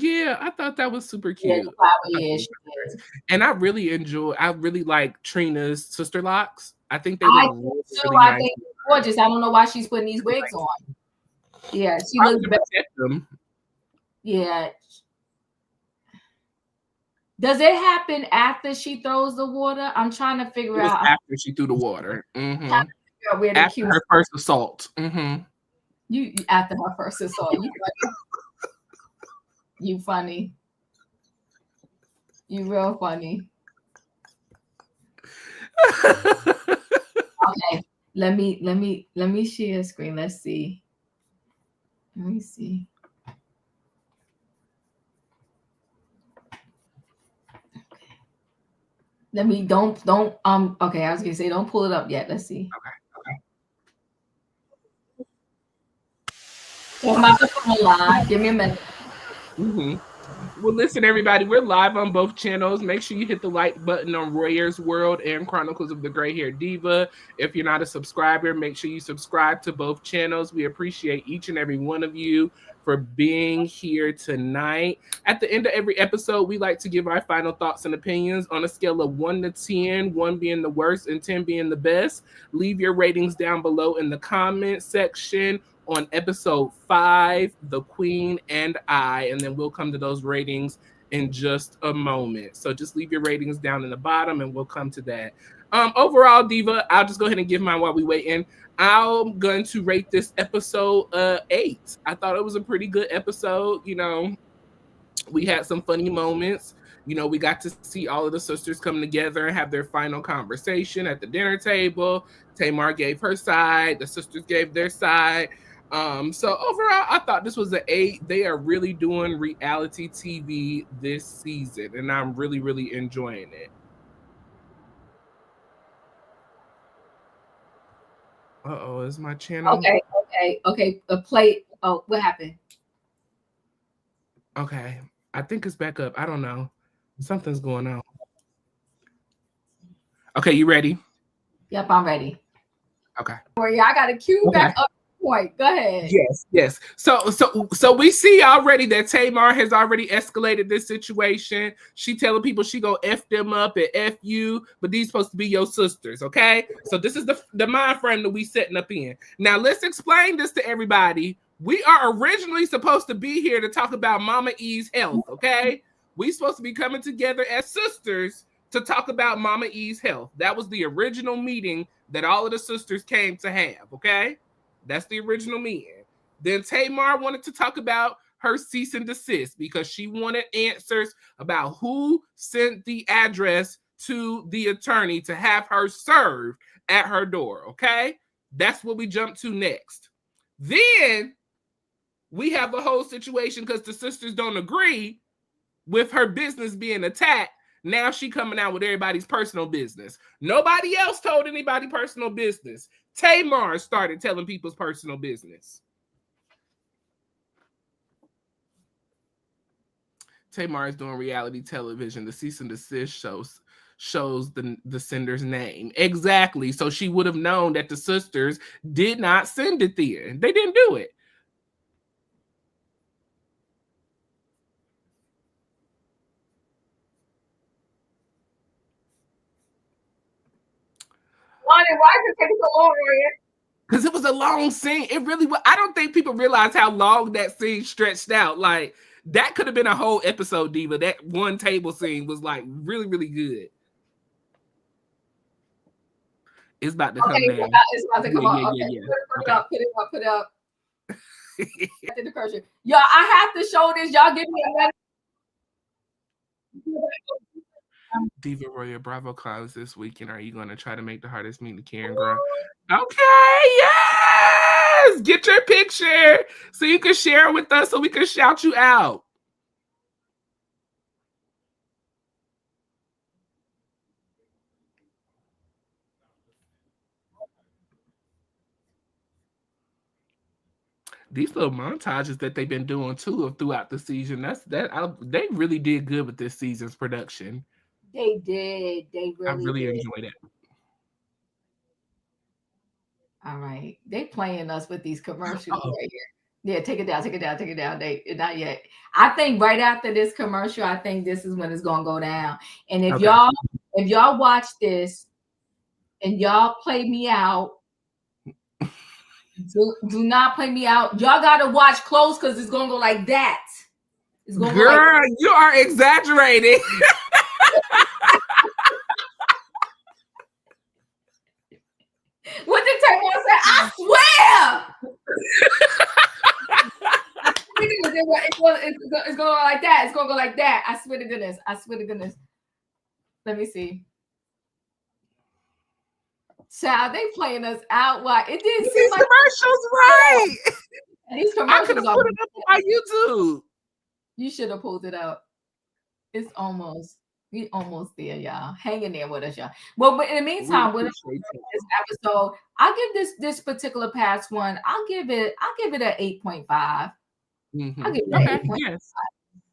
Yeah, I thought that was super cute. Yeah, she did. And I really like Trina's sister locks. I think they look really nice. I think it's gorgeous. I don't know why she's putting these wigs on. Yeah, she looks better. Yeah. Does it happen after she throws the water? I'm trying to figure out. After she threw the water. After her first assault. You after her first assault. You funny. You real funny. Okay. Let me share a screen. Let's see. Let me see. Let me don't okay, I was gonna say don't pull it up yet. Let's see. Okay. I'm about to put it live. Give me a minute. Well, listen, everybody, we're live on both channels. Make sure you hit the like button on Royaire's World and Chronicles of the Gray Hair Diva. If you're not a subscriber, make sure you subscribe to both channels. We appreciate each and every one of you for being here tonight. At the end of every episode, we like to give our final thoughts and opinions on a scale of 1 to 10, 1 being the worst and 10 being the best. Leave your ratings down below in the comment section on episode 5, The Queen and I, and then we'll come to those ratings in just a moment. So just leave your ratings down in the bottom and we'll come to that. Overall, Diva, I'll just go ahead and give mine while we wait in. I'm going to rate this episode 8. I thought it was a pretty good episode. We had some funny moments. We got to see all of the sisters come together and have their final conversation at the dinner table. Tamar gave her side. The sisters gave their side. So overall, I thought this was an 8. They are really doing reality TV this season, and I'm really, really enjoying it. Uh-oh, is my channel? Okay. Play. Oh, what happened? Okay. I think it's back up. I don't know. Something's going on. Okay, you ready? Yep, I'm ready. Okay. I got a cue back up. Point. Go ahead. Yes. So we see already that Tamar has already escalated this situation. She telling people she gonna F them up and F you, but these supposed to be your sisters, okay? So this is the mind frame that we setting up in. Now let's explain this to everybody. We are originally supposed to be here to talk about Mama E's health, okay? We supposed to be coming together as sisters to talk about Mama E's health. That was the original meeting that all of the sisters came to have, okay? That's the original meeting. Then Tamar wanted to talk about her cease and desist because she wanted answers about who sent the address to the attorney to have her served at her door, okay? That's what we jump to next. Then we have the whole situation because the sisters don't agree with her business being attacked. Now she coming out with everybody's personal business. Nobody else told anybody personal business. Tamar started telling people's personal business. Tamar is doing reality television. The cease and desist shows the sender's name. Exactly. So she would have known that the sisters did not send it then. They didn't do it. Why did it take so long, Royaire? Because it was a long scene. It really was. I don't think people realize how long that scene stretched out. Like, that could have been a whole episode, Diva. That one table scene was like really, really good. It's about to come down. It's about to come up. Okay. Put it up. Y'all, I have to show this. Y'all give me a minute. Diva Royaire Bravo Clouds this weekend. Are you going to try to make the hardest meet the Karen Girl? Okay, yes! Get your picture so you can share it with us so we can shout you out. These little montages that they've been doing too throughout the season, they really did good with this season's production. They did. I really enjoyed it. All right. They playing us with these commercials right here. Yeah, take it down. They not yet. I think right after this commercial, I think this is when it's gonna go down. And if y'all watch this and y'all play me out, do not play me out. Y'all gotta watch close because it's gonna go like that. It's gonna go like you are exaggerating. What did Tamar say? I swear. It's gonna go like that. It's gonna go like that. I swear to goodness. Let me see. Child, they playing us out. Why? It didn't seem like commercials, right? These commercials I could have put it up on YouTube. You should have pulled it up. It's almost. We almost there, y'all. Hang in there with us, y'all. Well, but in the meantime, with this episode, I'll give this particular past one. I'll give it an 8.5. Mm-hmm. I'll give it an 8.5. Yes.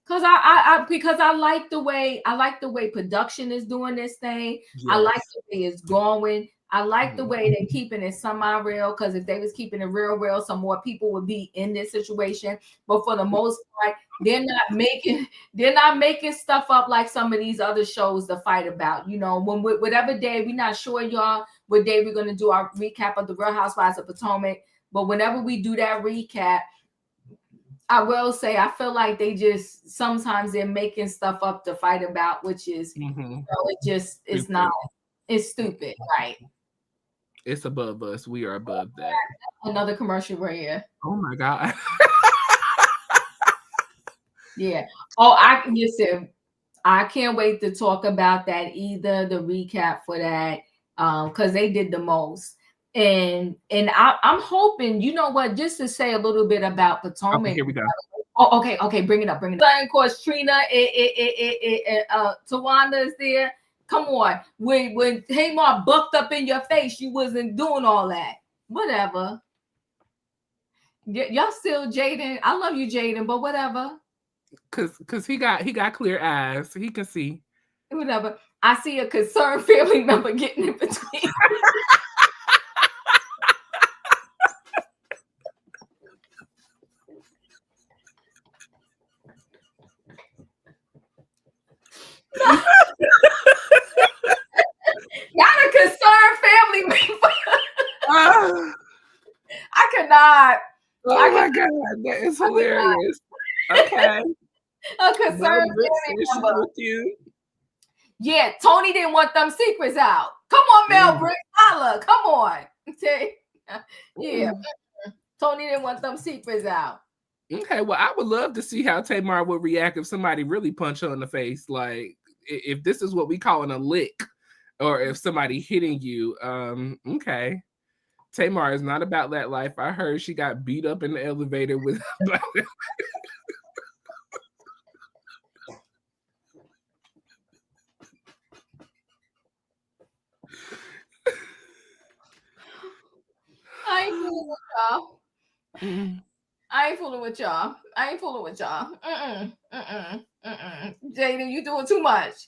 Because I like the way production is doing this thing. Yes. I like the way it's going. I like the way they're keeping it semi-real, because if they was keeping it real, some more people would be in this situation. But for the most part, they're not making stuff up like some of these other shows to fight about. You know, whatever day, we're not sure, y'all, what day we're gonna do our recap of the Real Housewives of Potomac. But whenever we do that recap, I will say I feel like they just sometimes they're making stuff up to fight about, which is it's stupid, right? It's above us. We are above that. Another commercial right here. Oh my God. Yeah. I can't wait to talk about that either. The recap for that, because they did the most. And I'm hoping, you know what, just to say a little bit about Potomac. Okay, here we go. Oh, okay, bring it up. Of course, Trina, Tawanda is there. Come on, when Tamar bucked up in your face, you wasn't doing all that. Whatever. Y'all still Jaden. I love you, Jaden, but whatever. Cause he got clear eyes, so he can see. Whatever. I see a concerned family member getting in between. Not a concerned family member. I cannot. Oh my God. that is hilarious. Okay. A conservative Mel Brooks family says she's member. with you. Yeah, Tony didn't want them secrets out. Come on, Mel Brooks, holla. Come on. Okay. Yeah. Tony didn't want them secrets out. Okay, well, I would love to see how Tamar would react if somebody really punched her in the face. Like, if this is what we call a lick, or if somebody hitting you. Okay. Tamar is not about that life. I heard she got beat up in the elevator with. I ain't fooling with y'all. I ain't fooling with y'all. I ain't fooling with y'all. Jada, you doing too much.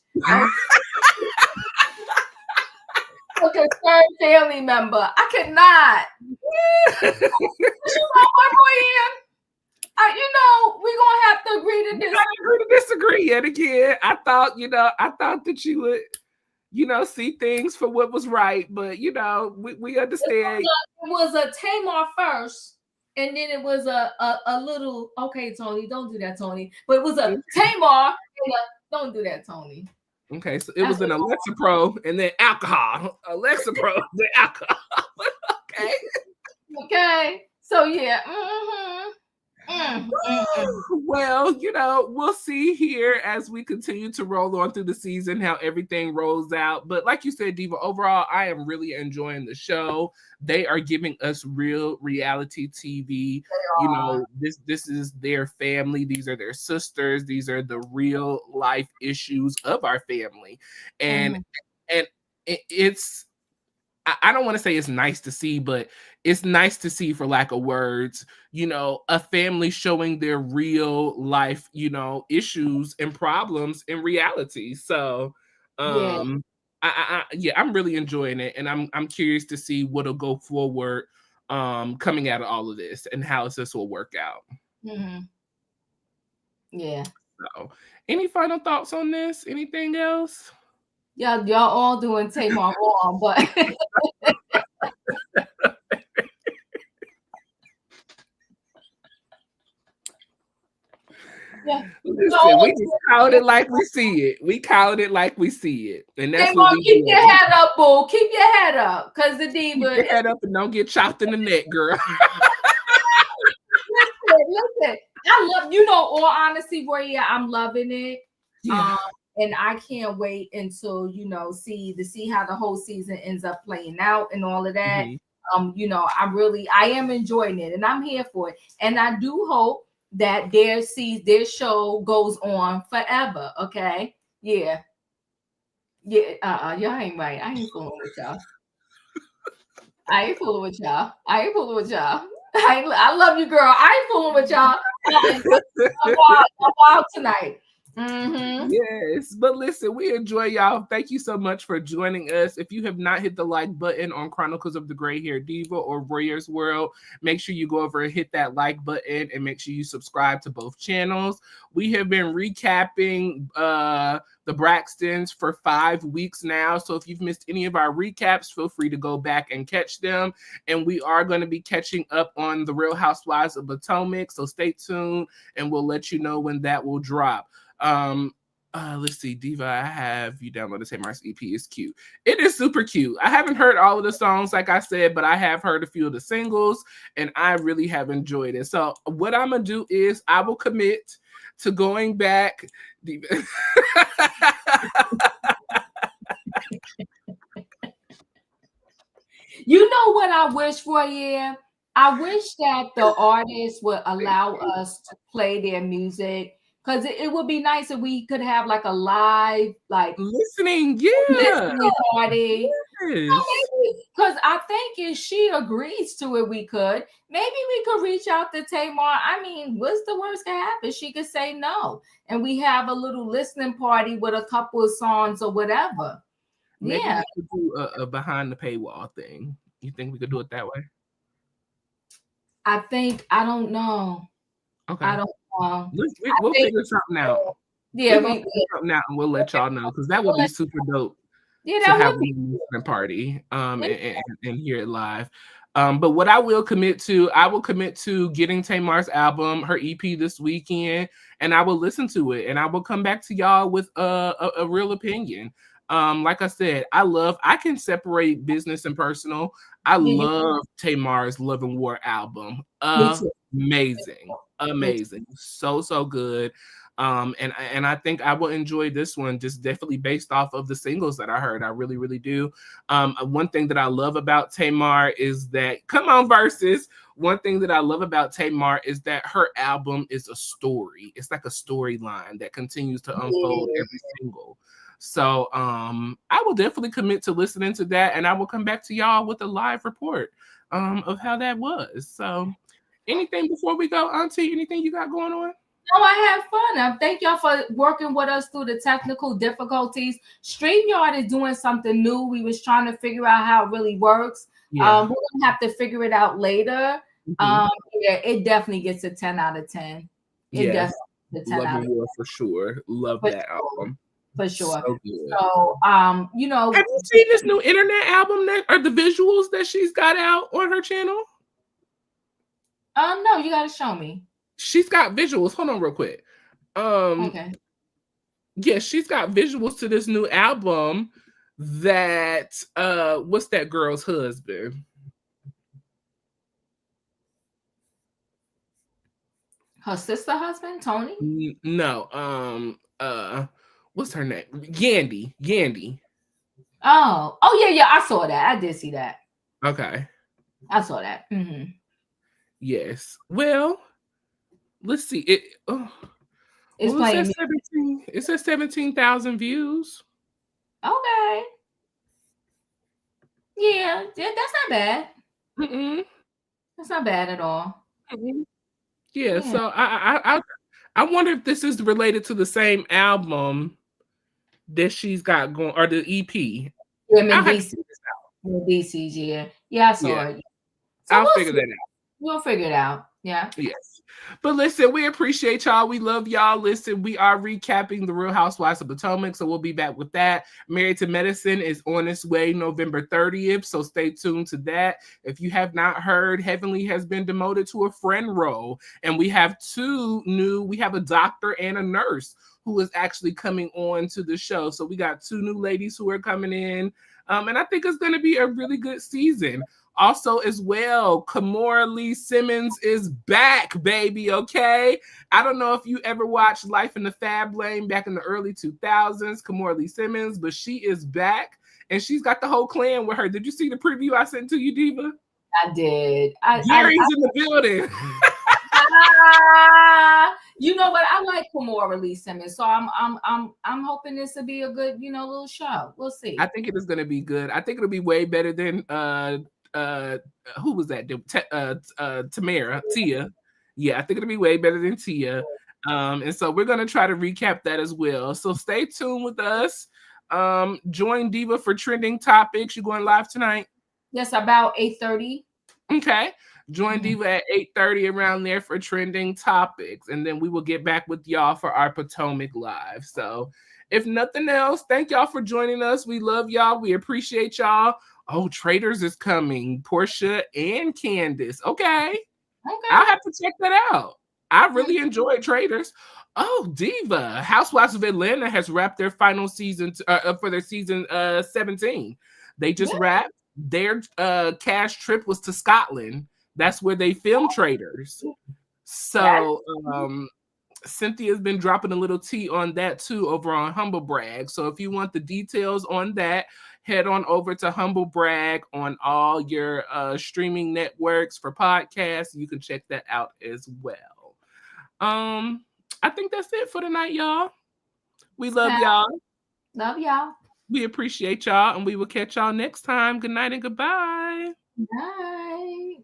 A concerned family member. I cannot. You know, we're gonna have to agree to disagree yet again. I thought that you would, see things for what was right, but we understand. It was a Tamar first, and then it was a little. Okay, Tony, don't do that, Tony. But it was a Tamar. Don't do that, Tony. Okay, so it was an Alexa Pro and then alcohol. Alexa Pro, then alcohol. Okay. Okay. So yeah. Well, we'll see here as we continue to roll on through the season how everything rolls out. But like you said, Diva, overall, I am really enjoying the show. They are giving us real reality TV. This is their family. These are their sisters. These are the real life issues of our family. And it's, I don't want to say it's nice to see, but it's nice to see, for lack of words, a family showing their real life, issues and problems in reality. So, I'm really enjoying it, and I'm curious to see what'll go forward, coming out of all of this, and how this will work out. Yeah. So, any final thoughts on this? Anything else? Y'all all doing Tamar wrong, but. Yeah. Listen, we just called it like we see it. We called it like we see it. And that's what we keep your head up, boo. Keep your head up. Because the Diva. Keep your head up and don't get chopped in the neck, girl. Listen. I love, all honesty, Royaire, I'm loving it. Yeah. And I can't wait until, see how the whole season ends up playing out and all of that. I am enjoying it and I'm here for it. And I do hope that their show goes on forever. Okay. Yeah. Yeah. Y'all ain't right. I ain't fooling with y'all. I love you, girl. I ain't fooling with y'all. I'm wild tonight. Yes, but listen, we enjoy y'all. Thank you so much for joining us. If you have not hit the like button on Chronicles of the Gray Hair Diva or Royaire's World, make sure you go over and hit that like button and make sure you subscribe to both channels. We have been recapping the Braxtons for 5 weeks now. So if you've missed any of our recaps, feel free to go back and catch them. And we are going to be catching up on the Real Housewives of Potomac. So stay tuned and we'll let you know when that will drop. Let's see, Diva, I have you downloaded Tamar's EP. Is cute. It is super cute. I haven't heard all of the songs, like I said, but I have heard a few of the singles and I really have enjoyed it. So what I'm gonna do is I will commit to going back. Diva. You know what I wish for, yeah? I wish that the artists would allow us to play their music. Because it would be nice if we could have like a live, listening party. Because I think if she agrees to it, we could. Maybe we could reach out to Tamar. I mean, what's the worst that happen? She could say no. And we have a little listening party with a couple of songs or whatever. Maybe we could do a behind the paywall thing. You think we could do it that way? I don't know. Okay. I don't know. We'll figure something out. Yeah, we'll figure something out and we'll let y'all know because that would be super dope. Yeah, to have a listening party and hear it live. But what I will commit to getting Tamar's album, her EP this weekend, and I will listen to it, and I will come back to y'all with a real opinion. Like I said, I can separate business and personal. I Yeah, love Tamar's Love and War album. me too. Amazing, so good. And I think I will enjoy this one, just definitely based off of the singles that I heard. I really, really do. One thing that I love about Tamar is that, come on, Versus. One thing that I love about Tamar is that her album is a story. It's like a storyline that continues to unfold every single. So I will definitely commit to listening to that, and I will come back to y'all with a live report of how that was. So anything before we go, Auntie? Anything you got going on? No, I had fun. Thank y'all for working with us through the technical difficulties. StreamYard is doing something new. We was trying to figure out how it really works. Yeah. We're gonna have to figure it out later. Yeah, it definitely gets a 10 out of 10. It definitely gets a 10 out of 10. For sure. Love that album. For sure. So good. So have you seen this new internet album or the visuals that she's got out on her channel? No, you gotta show me. She's got visuals. Hold on real quick. Okay. Yeah, she's got visuals to this new album that what's that girl's husband? Her sister husband, Tony? No. What's her name? Yandy. Oh yeah, I saw that. I did see that. Okay. I saw that. Yes. Well, let's see. It's playing. It says 17,000 views. Okay. Yeah, that's not bad. That's not bad at all. Yeah. So I wonder if this is related to the same album that she's got going, or the EP. DC's, yeah, I saw it. So I'll figure that out. We'll figure it out. Yeah. Yes. But listen, we appreciate y'all. We love y'all. Listen, we are recapping the Real Housewives of Potomac, so we'll be back with that. Married to Medicine is on its way November 30th, so stay tuned to that. If you have not heard, Heavenly has been demoted to a friend role, and we have we have a doctor and a nurse who is actually coming on to the show. So we got 2 new ladies who are coming in, and I think it's going to be a really good season. Also, as well, Kimora Lee Simmons is back, baby, okay? I don't know if you ever watched Life in the Fab Lane back in the early 2000s, Kimora Lee Simmons, but she is back, and she's got the whole clan with her. Did you see the preview I sent to you, Diva? I did. Gary's in the building. You know what? I like Kimora Lee Simmons, so I'm hoping this will be a good, little show. We'll see. I think it is going to be good. I think it'll be way better than who was that? Tia. Yeah, I think it'll be way better than Tia. And so we're gonna try to recap that as well. So stay tuned with us. Join Diva for trending topics. You going live tonight? Yes, about 8:30. Okay. Join Diva at 8:30 around there for trending topics, and then we will get back with y'all for our Potomac Live. So if nothing else, thank y'all for joining us. We love y'all. We appreciate y'all. Oh, Traders is coming. Portia and Candace. Okay. I'll have to check that out. I really enjoyed Traders. Oh, Diva. Housewives of Atlanta has wrapped their final season for their season 17. They just wrapped. Their cash trip was to Scotland. That's where they filmed Traders. So Cynthia's been dropping a little tea on that too over on Humble Brag. So if you want the details on that, head on over to Humble Brag on all your streaming networks for podcasts. You can check that out as well. I think that's it for tonight, y'all. We love y'all. Love y'all. We appreciate y'all, and we will catch y'all next time. Good night and goodbye. Bye.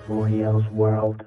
Royaire's World.